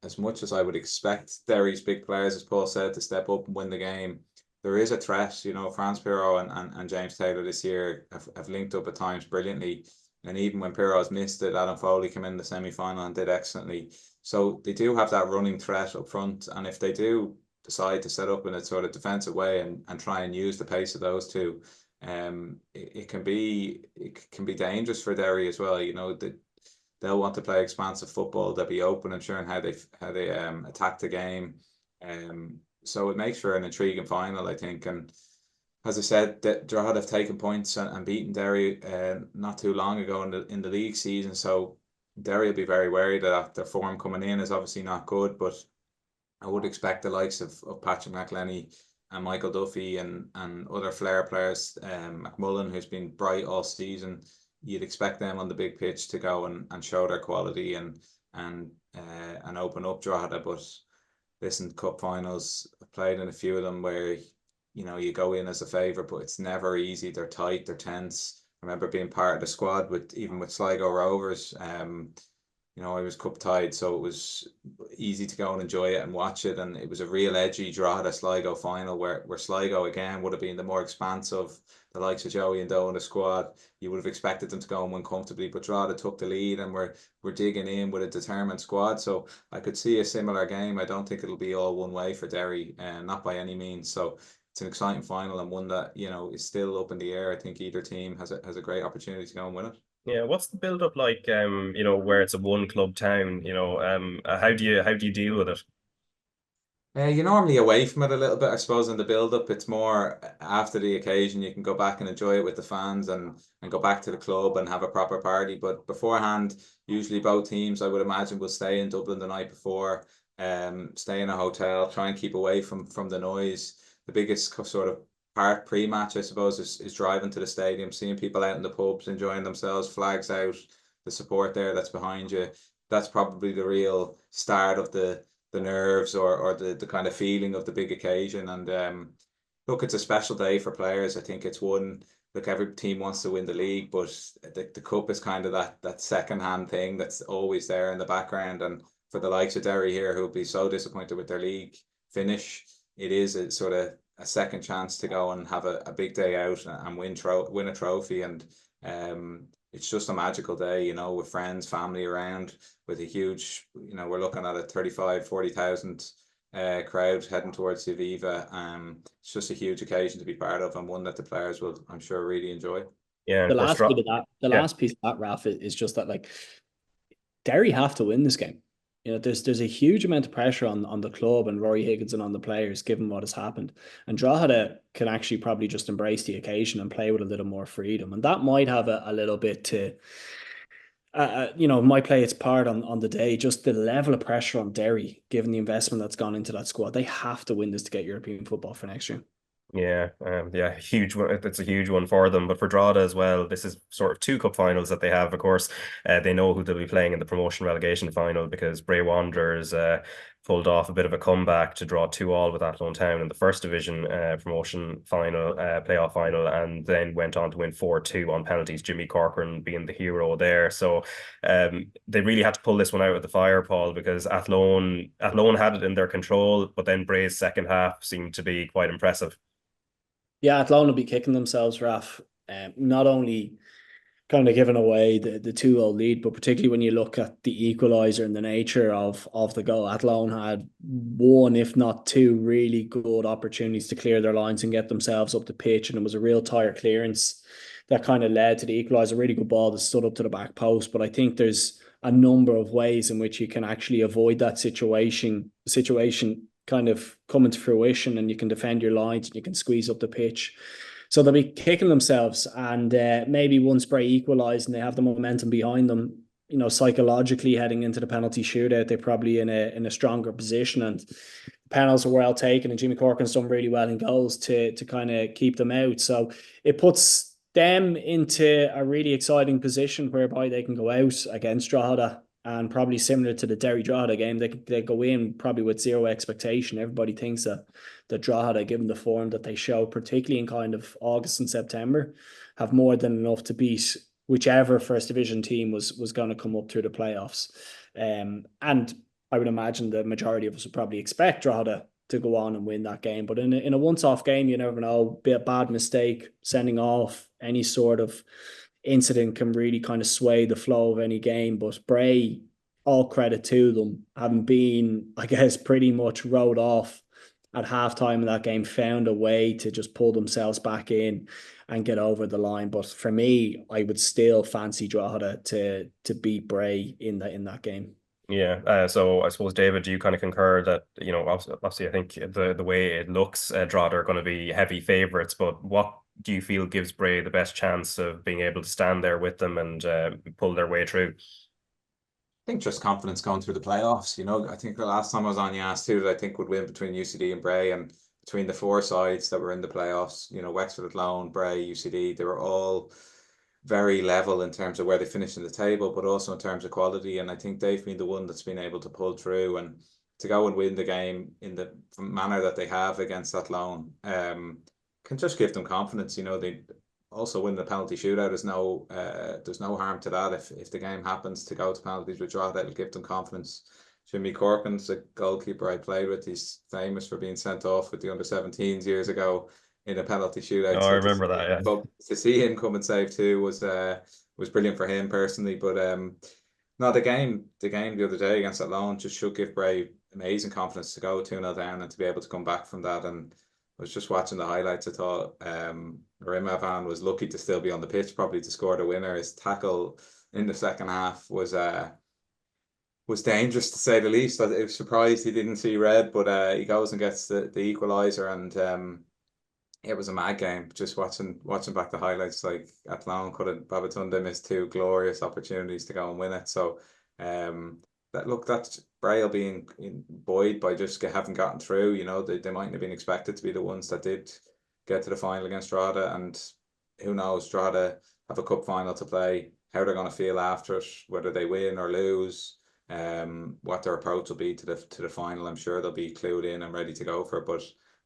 as much as I would expect Derry's big players, as Paul said, to step up and win the game, there is a threat. France Pirro and James Taylor this year have linked up at times brilliantly, and even when Pirro's missed it, Adam Foley came in the semi-final and did excellently. So they do have that running threat up front, and if they do decide to set up in a sort of defensive way and try and use the pace of those two, it can be dangerous for Derry as well. They'll want to play expansive football. They'll be open and sure in how they attack the game. So it makes for an intriguing final, I think. And as I said, Drogheda have taken points and beaten Derry not too long ago in the league season. So Derry will be very wary that their form coming in is obviously not good, but I would expect the likes of Patrick McElhenney and Michael Duffy and other flair players, McMillan, who's been bright all season, you'd expect them on the big pitch to go and show their quality and open up Drogheda. But listen, cup finals, I've played in a few of them where you go in as a favourite, but it's never easy. They're tight, they're tense. I remember being part of the squad with Sligo Rovers. I was cup tied, so it was easy to go and enjoy it and watch it. And it was a real edgy Drogheda Sligo final where Sligo again would have been the more expansive, the likes of Joey and Doe in the squad. You would have expected them to go and win comfortably, but Drogheda took the lead and we're digging in with a determined squad. So I could see a similar game. I don't think it'll be all one way for Derry, not by any means. So it's an exciting final and one that is still up in the air. I think either team has a great opportunity to go and win it.
Yeah, what's the build up like? Where it's a one club town. How do you deal with it?
You're normally away from it a little bit, I suppose. In the build up, it's more after the occasion. You can go back and enjoy it with the fans and go back to the club and have a proper party. But beforehand, usually both teams, I would imagine, will stay in Dublin the night before, stay in a hotel, try and keep away from the noise. The biggest sort of part pre-match, I suppose, is driving to the stadium, seeing people out in the pubs, enjoying themselves, flags out, the support there that's behind you. That's probably the real start of the nerves or the kind of feeling of the big occasion. And look, it's a special day for players. I think it's one, look, every team wants to win the league, but the cup is kind of that second hand thing that's always there in the background. And for the likes of Derry here, who'll be so disappointed with their league finish, it is a sort of a second chance to go and have a big day out and win a trophy. And it's just a magical day, you know, with friends, family around, with a huge, you know, we're looking at a 40,000 crowd heading towards the Aviva. It's just a huge occasion to be part of, and one that the players will, I'm sure, really enjoy.
Yeah,
the last piece of that, Raf, is just that, like, Derry have to win this game. You know, there's a huge amount of pressure on the club and Rory Higgins and on the players, given what has happened. And Drogheda can actually probably just embrace the occasion and play with a little more freedom. And that might have a little bit to, you know, might play its part on the day. Just the level of pressure on Derry, given the investment that's gone into that squad. They have to win this to get European football for next year.
Yeah, huge one. It's a huge one for them, but for Drogheda as well, this is sort of two cup finals that they have. Of course, they know who they'll be playing in the promotion relegation final, because Bray Wanderers pulled off a bit of a comeback to draw 2-2 with Athlone Town in the first division promotion final, playoff final, and then went on to win 4-2 on penalties, Jimmy Corcoran being the hero there. So they really had to pull this one out of the fire, Paul, because Athlone had it in their control, but then Bray's second half seemed to be quite impressive.
Yeah, Athlone will be kicking themselves, Raf. Not only kind of giving away the 2-0 lead, but particularly when you look at the equaliser and the nature of the goal. Athlone had one, if not two, really good opportunities to clear their lines and get themselves up the pitch, and it was a real tire clearance that kind of led to the equaliser. A really good ball that stood up to the back post, but I think there's a number of ways in which you can actually avoid that situation kind of coming to fruition, and you can defend your lines and you can squeeze up the pitch. So they'll be kicking themselves, and maybe once Bray equalise and they have the momentum behind them, you know, psychologically heading into the penalty shootout, they're probably in a stronger position, and penalties are well taken, and Jimmy Corcoran's done really well in goals to kind of keep them out. So it puts them into a really exciting position whereby they can go out against Drogheda, and probably similar to the Derry Drogheda game, they go in probably with zero expectation. Everybody thinks that Drogheda, given the form that they show, particularly in kind of August and September, have more than enough to beat whichever first division team was going to come up through the playoffs. And I would imagine the majority of us would probably expect Drogheda to go on and win that game. But in a once-off game, you never know. Be a bad mistake, sending off, any sort of incident can really kind of sway the flow of any game. But Bray, all credit to them, having been, I guess, pretty much rode off at halftime in that game, found a way to just pull themselves back in and get over the line. But for me, I would still fancy Drogheda to beat Bray in that game.
Yeah, so I suppose, David, do you kind of concur that, you know, obviously I think the way it looks, Drogheda are going to be heavy favourites, but what do you feel gives Bray the best chance of being able to stand there with them and pull their way through?
I think just confidence going through the playoffs. You know, I think the last time I was on, you asked who did I think would win between UCD and Bray, and between the four sides that were in the playoffs, you know, Wexford, Athlone, Bray, UCD, they were all very level in terms of where they finished in the table, but also in terms of quality. And I think they've been the one that's been able to pull through and to go and win the game in the manner that they have against Athlone. Can just give them confidence. You know, they also win the penalty shootout. There's no harm to that. If the game happens to go to penalties with Drogheda, that'll give them confidence. Jimmy Corcoran's a goalkeeper I played with. He's famous for being sent off with the under-17s years ago in a penalty shootout.
Oh, I remember that. Yeah.
But to see him come and save two was brilliant for him personally. But no, the game the other day against Athlone just should give Bray amazing confidence to go 2-0 down and to be able to come back from that. And I was just watching the highlights. I thought Rimavan was lucky to still be on the pitch, probably to score the winner. His tackle in the second half was dangerous, to say the least. I was surprised he didn't see red, but he goes and gets the equaliser, and it was a mad game. Just watching back the highlights, like Athlone Babatunde missed two glorious opportunities to go and win it. So that's Bray will be buoyed by just having gotten through. You know, they mightn't have been expected to be the ones that did get to the final against Drogheda, and who knows, Drogheda have a cup final to play, how they're going to feel after it, whether they win or lose, what their approach will be to the final. I'm sure they'll be clued in and ready to go for it. But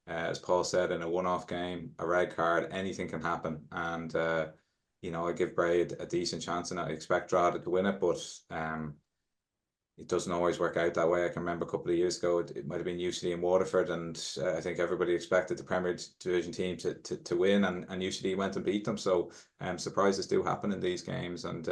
as Paul said, in a one-off game, a red card, anything can happen. And you know, I give Bray a decent chance, and I expect Drogheda to win it. But it doesn't always work out that way. I can remember a couple of years ago, it might have been UCD and Waterford, and I think everybody expected the Premier Division team to win, and UCD went and beat them. So surprises do happen in these games, and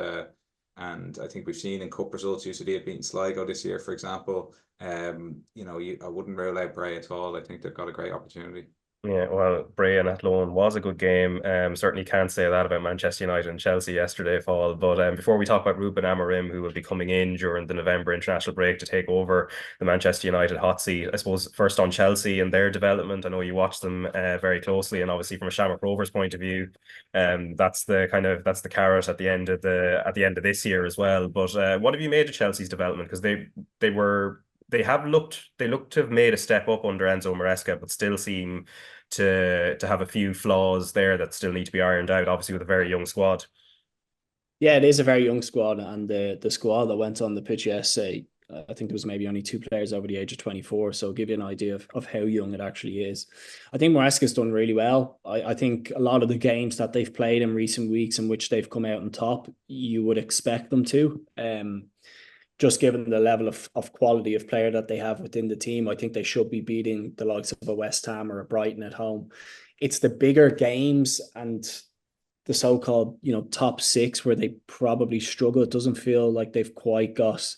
I think we've seen in cup results, UCD have beaten Sligo this year, for example. I wouldn't rule out Bray at all. I think they've got a great opportunity.
Yeah, well, Bray and Athlone was a good game. Certainly can't say that about Manchester United and Chelsea yesterday, Paul. But before we talk about Ruben Amorim, who will be coming in during the November international break to take over the Manchester United hot seat, I suppose first on Chelsea and their development. I know you watched them very closely, and obviously from a Shamrock Rovers point of view, that's the carrot at the end of this year as well. But what have you made of Chelsea's development? Because they look to have made a step up under Enzo Maresca, but still seem to have a few flaws there that still need to be ironed out, obviously with a very young squad.
Yeah, it is a very young squad, and the squad that went on the pitch yesterday, I think there was maybe only 2 players over the age of 24, so give you an idea of how young it actually is. I think Maresca's done really well. I think a lot of the games that they've played in recent weeks in which they've come out on top, you would expect them to. Just given the level of quality of player that they have within the team, I think they should be beating the likes of a West Ham or a Brighton at home. It's the bigger games and the so-called, top 6 where they probably struggle. It doesn't feel like they've quite got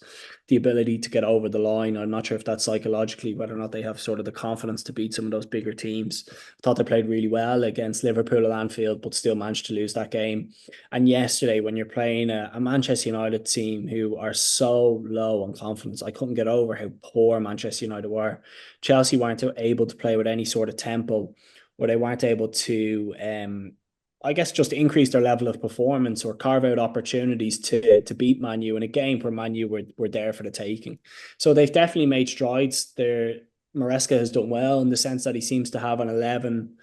the ability to get over the line. I'm not sure if that's psychologically, whether or not they have sort of the confidence to beat some of those bigger teams. I thought they played really well against Liverpool at Anfield, but still managed to lose that game. And yesterday, when you're playing a Manchester United team who are so low on confidence, I couldn't get over how poor Manchester United were. Chelsea weren't able to play with any sort of tempo, or they weren't able to I guess just increase their level of performance or carve out opportunities to beat Man U in a game where Man U were there for the taking. So they've definitely made strides. Maresca has done well in the sense that he seems to have an 11,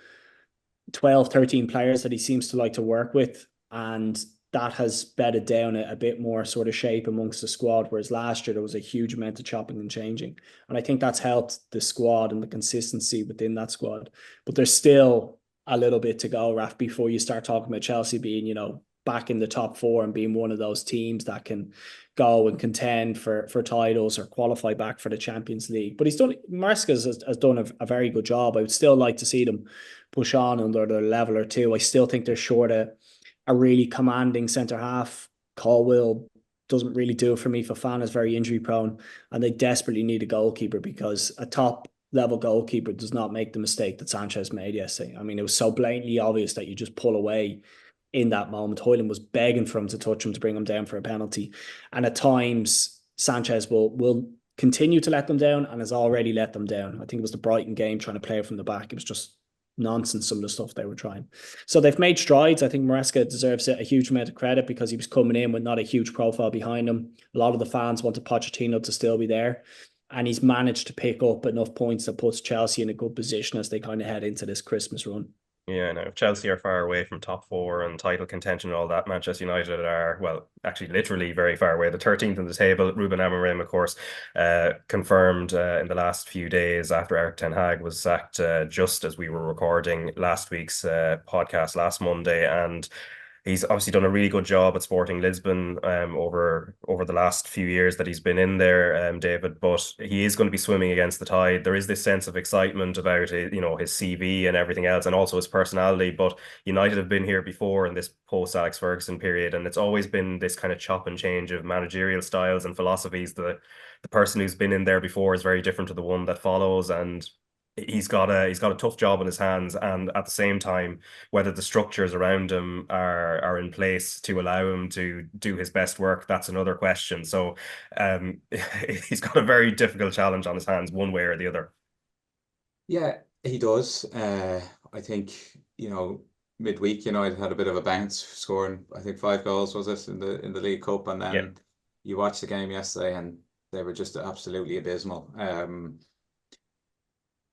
12, 13 players that he seems to like to work with. And that has bedded down a bit more sort of shape amongst the squad, whereas last year there was a huge amount of chopping and changing. And I think that's helped the squad and the consistency within that squad. But there's still a little bit to go, Raf, before you start talking about Chelsea being, back in the top 4 and being one of those teams that can go and contend for titles or qualify back for the Champions League. But Maresca has done a very good job. I would still like to see them push on under their level or two. I still think they're short a really commanding centre-half. Colwill doesn't really do it for me. Fofana is very injury prone, and they desperately need a goalkeeper, because a top level goalkeeper does not make the mistake that Sanchez made yesterday. I mean, it was so blatantly obvious that you just pull away in that moment. Hoyland was begging for him to touch him to bring him down for a penalty. And at times, Sanchez will continue to let them down and has already let them down. I think it was the Brighton game trying to play from the back. It was just nonsense, some of the stuff they were trying. So they've made strides. I think Maresca deserves a huge amount of credit because he was coming in with not a huge profile behind him. A lot of the fans wanted Pochettino to still be there. And he's managed to pick up enough points that puts Chelsea in a good position as they kind of head into this Christmas run.
Yeah, no, Chelsea are far away from top 4 and title contention and all that. Manchester United are, well, actually literally very far away. The 13th on the table. Ruben Amorim, of course, confirmed in the last few days after Erik ten Hag was sacked, just as we were recording last week's podcast last Monday. And he's obviously done a really good job at Sporting Lisbon over the last few years that he's been in there, David. But he is going to be swimming against the tide. There is this sense of excitement about his CV and everything else, and also his personality. But United have been here before in this post Alex Ferguson period, and it's always been this kind of chop and change of managerial styles and philosophies. The person who's been in there before is very different to the one that follows, and he's got a tough job on his hands. And at the same time, whether the structures around him are in place to allow him to do his best work, that's another question. So he's got a very difficult challenge on his hands, one way or the other.
Yeah, he does. I think, midweek United had a bit of a bounce, scoring I think 5 goals, was it, in the League Cup, and then you watched the game yesterday and they were just absolutely abysmal.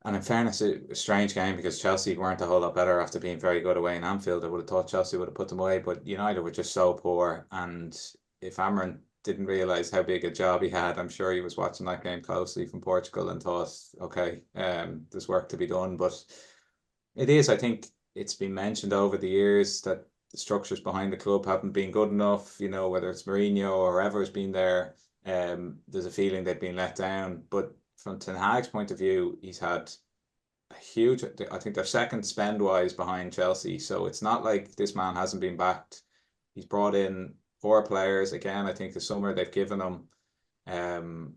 And in fairness, a strange game because Chelsea weren't a whole lot better after being very good away in Anfield. I would have thought Chelsea would have put them away, but United were just so poor. And if Amorim didn't realise how big a job he had, I'm sure he was watching that game closely from Portugal and thought, okay, there's work to be done. But it is, I think it's been mentioned over the years that the structures behind the club haven't been good enough, whether it's Mourinho or whoever's been there. there's a feeling they've been let down. But from Ten Hag's point of view, he's had a huge, I think they're second spend-wise behind Chelsea. So it's not like this man hasn't been backed. He's brought in 4 players. Again, I think the summer they've given him,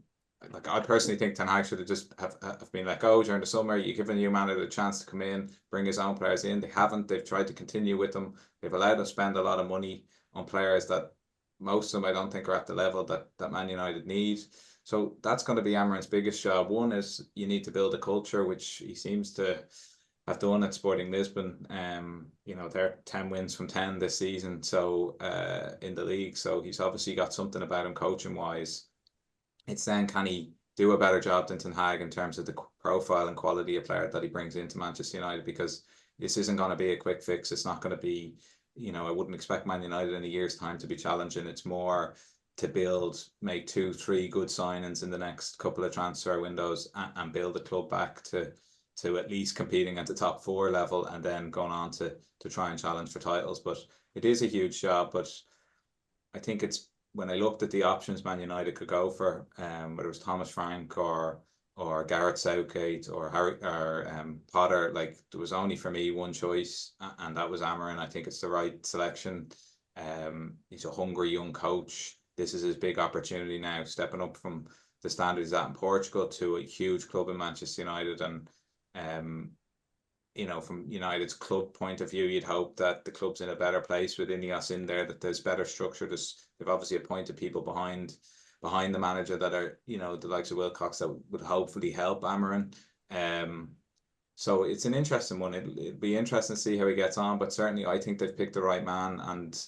like I personally think Ten Hag should have just have been let go during the summer. You give a new manager a chance to come in, bring his own players in. They haven't. They've tried to continue with them. They've allowed them to spend a lot of money on players that most of them I don't think are at the level that Man United need. So that's going to be Amorim's biggest job. One is you need to build a culture, which he seems to have done at Sporting Lisbon. You know, they're 10 wins from 10 this season. So in the league, so he's obviously got something about him coaching wise. It's then, can he do a better job than Ten Hag in terms of the profile and quality of player that he brings into Manchester United? Because this isn't going to be a quick fix. It's not going to be, you know, I wouldn't expect Man United in a year's time to be challenging. It's more to build, make 2-3 good signings in the next couple of transfer windows and build the club back to at least competing at the top 4 level, and then going on to try and challenge for titles. But it is a huge job. But I think it's, when I looked at the options Man United could go for, whether it was Thomas Frank or Gareth Southgate or Potter, like there was only for me one choice, and that was Amorim. I think it's the right selection. He's a hungry young coach. This is his big opportunity now, stepping up from the standards at in Portugal to a huge club in Manchester United. And you know, from United's club point of view, you'd hope that the club's in a better place with Ineos in there, that there's better structure. They've obviously appointed people behind the manager that are, you know, the likes of Wilcox, that would hopefully help Amorim. So it's an interesting one. It'll be interesting to see how he gets on, but certainly I think they've picked the right man. And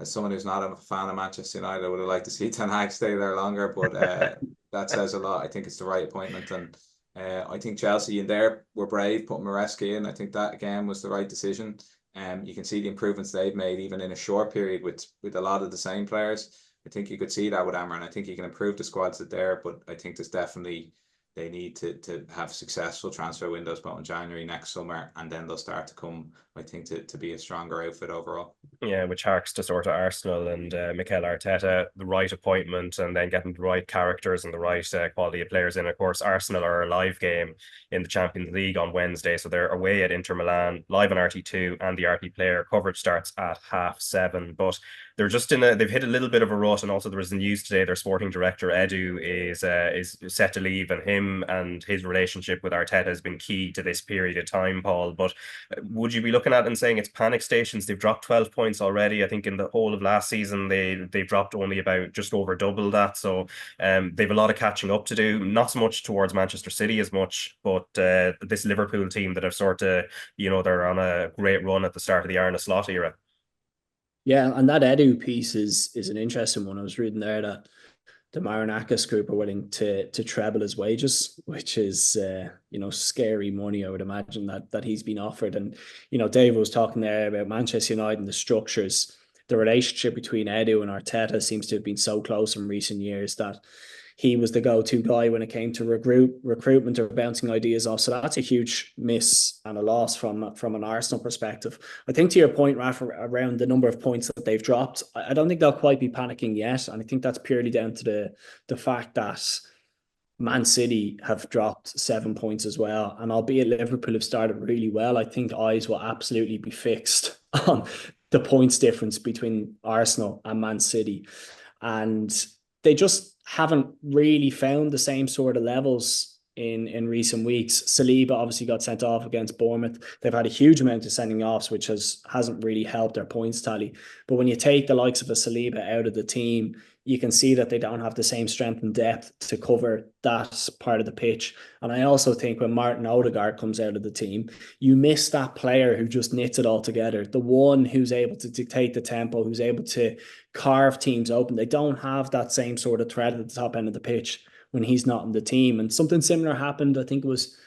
as someone who's not a fan of Manchester United, I would have liked to see Ten Hag stay there longer, but that says a lot. I think it's the right appointment. And I think Chelsea in there were brave, putting Maresca in. I think that again was the right decision. You can see the improvements they've made even in a short period with a lot of the same players. I think you could see that with Amorim. I think you can improve the squads that there, but I think there's definitely, they need to have successful transfer windows both in January, next summer, and then they'll start to come, I think, to be a stronger outfit overall.
Yeah, which harks to sort of Arsenal and Mikel Arteta, the right appointment, and then getting the right characters and the right quality of players in. Of course, Arsenal are a live game in the Champions League on Wednesday, so they're away at Inter Milan, live on RT2, and the RT player coverage starts at 7:30. But they're just they've hit a little bit of a rut, and also there was the news today, their sporting director Edu is set to leave, and him and his relationship with Arteta has been key to this period of time, Paul. But would you be looking at it and saying it's panic stations? They've dropped 12 points already. I think in the whole of last season they dropped only about just over double that, so they've a lot of catching up to do, not so much towards Manchester City as much, but this Liverpool team that have sort of, you know, they're on a great run at the start of the Arne Slot era.
Yeah, and that Edu piece is an interesting one. I was reading there that the Marinakis group are willing to treble his wages, which is you know, scary money, I would imagine, that he's been offered. And you know, Dave was talking there about Manchester United and the structures. The relationship between Edu and Arteta seems to have been so close in recent years that he was the go-to guy when it came to recruitment or bouncing ideas off. So that's a huge miss and a loss from an Arsenal perspective. I think to your point, Raf, around the number of points that they've dropped, I don't think they'll quite be panicking yet. And I think that's purely down to the fact that Man City have dropped 7 points as well. And albeit Liverpool have started really well, I think eyes will absolutely be fixed on the points difference between Arsenal and Man City. And they just haven't really found the same sort of levels in recent weeks. Saliba obviously got sent off against Bournemouth. They've had a huge amount of sending offs, which hasn't really helped their points tally. But when you take the likes of a Saliba out of the team, you can see that they don't have the same strength and depth to cover that part of the pitch. And I also think when Martin Odegaard comes out of the team, you miss that player who just knits it all together. The one who's able to dictate the tempo, who's able to carve teams open. They don't have that same sort of threat at the top end of the pitch when he's not in the team. And something similar happened, I think it was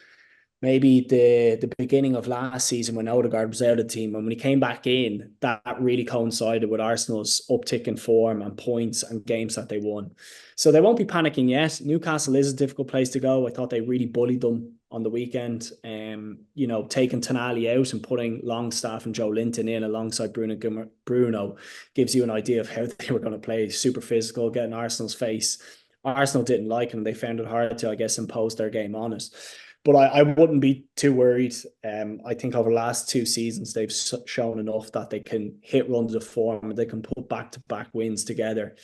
maybe the beginning of last season when Odegaard was out of the team, and when he came back in, that really coincided with Arsenal's uptick in form and points and games that they won. So they won't be panicking yet. Newcastle is a difficult place to go. I thought they really bullied them on the weekend. Taking Tonali out and putting Longstaff and Joe Linton in alongside Bruno gives you an idea of how they were going to play. Super physical, getting Arsenal's face. Arsenal didn't like it, and they found it hard to, I guess, impose their game on it. But I wouldn't be too worried. I think over the last 2 seasons, they've shown enough that they can hit runs of form and they can put back-to-back wins together.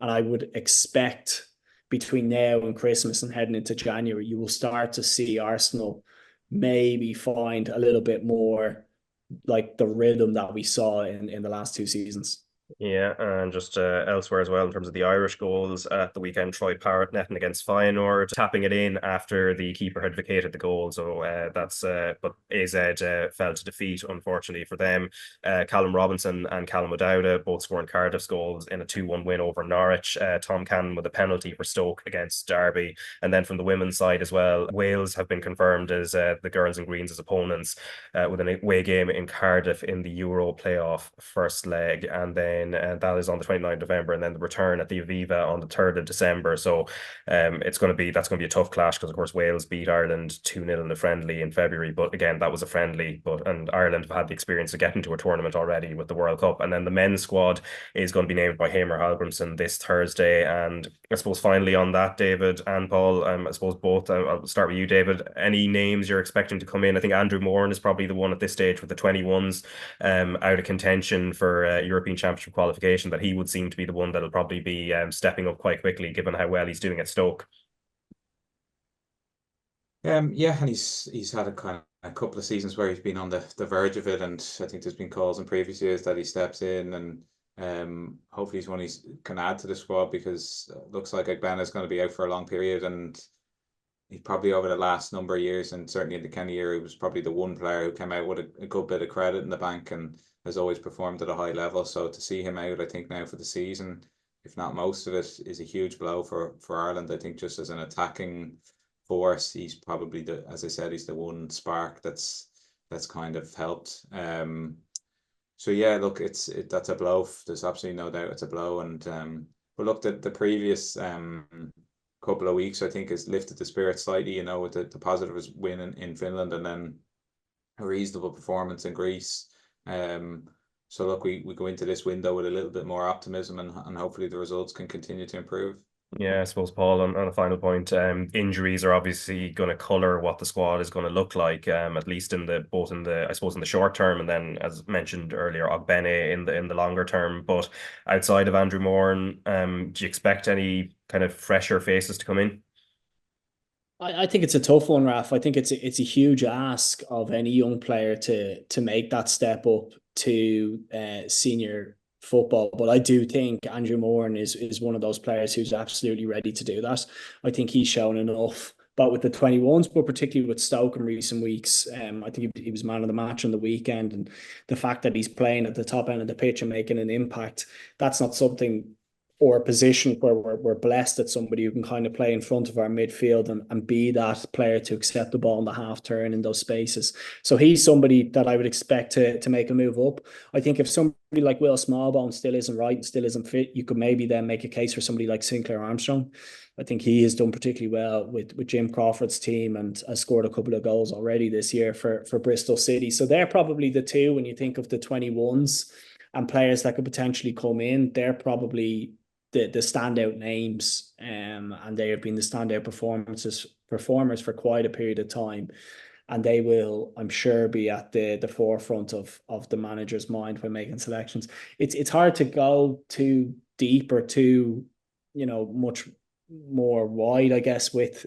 And I would expect between now and Christmas and heading into January, you will start to see Arsenal maybe find a little bit more like the rhythm that we saw in the last 2 seasons.
Yeah, and just elsewhere as well in terms of the Irish goals at the weekend, Troy Parrott netting against Feyenoord, tapping it in after the keeper had vacated the goal. So but AZ fell to defeat, unfortunately for them. Callum Robinson and Callum O'Dowda both scoring Cardiff's goals in a 2-1 win over Norwich. Tom Cannon with a penalty for Stoke against Derby. And then from the women's side as well, Wales have been confirmed as the Girls in Greens as opponents with an away game in Cardiff in the Euro playoff first leg. And then that is on the 29th of November, and then the return at the Aviva on the 3rd of December. So that's going to be a tough clash because of course Wales beat Ireland 2-0 in a friendly in February, but again that was a friendly. And Ireland have had the experience of getting to a tournament already with the World Cup. And then the men's squad is going to be named by Hamer Hallgrimsson this Thursday. And I suppose finally on that, David and Paul, I suppose both. I'll start with you, David. Any names you're expecting to come in? I think Andrew Moran is probably the one at this stage with the 21s out of contention for European Championship qualification, that he would seem to be the one that'll probably be stepping up quite quickly given how well he's doing at Stoke.
And he's had a couple of seasons where he's been on the verge of it, and I think there's been calls in previous years that he steps in, and hopefully he's one he can add to the squad, because it looks like Agbena is going to be out for a long period, and he probably over the last number of years, and certainly in the Kenny year, he was probably the one player who came out with a good bit of credit in the bank and has always performed at a high level. So to see him out, I think now for the season, if not most of it, is a huge blow for Ireland. I think just as an attacking force, he's probably as I said, he's the one spark that's kind of helped. So yeah, look, that's a blow. There's absolutely no doubt it's a blow. And but look, the previous couple of weeks, I think, has lifted the spirit slightly, with the positive win in Finland, and then a reasonable performance in Greece. So look, we go into this window with a little bit more optimism, and hopefully the results can continue to improve.
Yeah, I suppose, Paul, on a final point, injuries are obviously going to colour what the squad is going to look like, at least in the short term, and then, as mentioned earlier, Ogbene in the longer term. But outside of Andrew Moran, do you expect any kind of fresher faces to come in?
I think it's a tough one, Raf. I think it's a huge ask of any young player to make that step up to senior football. But I do think Andrew Moran is one of those players who's absolutely ready to do that. I think he's shown enough, but with the 21s, but particularly with Stoke in recent weeks. I think he was man of the match on the weekend, and the fact that he's playing at the top end of the pitch and making an impact, that's not something or a position where we're blessed that somebody who can kind of play in front of our midfield and be that player to accept the ball in the half turn in those spaces. So he's somebody that I would expect to make a move up. I think if somebody like Will Smallbone still isn't right and still isn't fit, you could maybe then make a case for somebody like Sinclair Armstrong. I think he has done particularly well with Jim Crawford's team and has scored a couple of goals already this year for Bristol City. So they're probably the two, when you think of the 21s and players that could potentially come in, they're probably the standout names, and they have been the standout performers for quite a period of time, and they will, I'm sure, be at the forefront of the manager's mind when making selections. It's hard to go too deep or too much more wide, I guess, with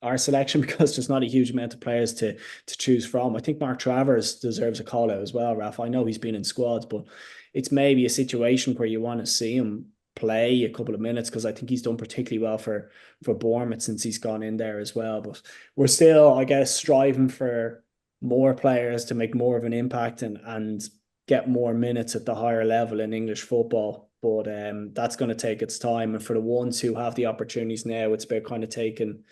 our selection, because there's not a huge amount of players to choose from. I think Mark Travers deserves a call out as well, Raf. I know he's been in squads, but it's maybe a situation where you want to see him play a couple of minutes, because I think he's done particularly well for Bournemouth since he's gone in there as well. But we're still, I guess, striving for more players to make more of an impact and get more minutes at the higher level in English football. But that's going to take its time. And for the ones who have the opportunities now, it's about kind of taking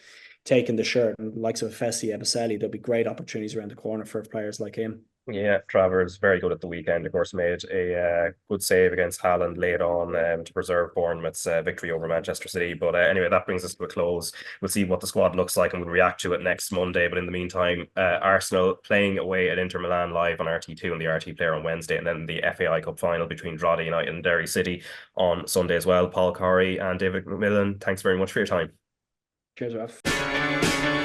taking the shirt, and the likes of Fessi Ebiseli, there'll be great opportunities around the corner for players like him.
Yeah, Travers very good at the weekend. Of course, made a good save against Haaland late on to preserve Bournemouth's victory over Manchester City. But anyway, that brings us to a close. We'll see what the squad looks like and we'll react to it next Monday. But in the meantime, Arsenal playing away at Inter Milan live on RT2 and the RT Player on Wednesday, and then the FAI Cup final between Drogheda United and Derry City on Sunday as well. Paul Corry and David McMillan, thanks very much for your time.
Cheers, Raf.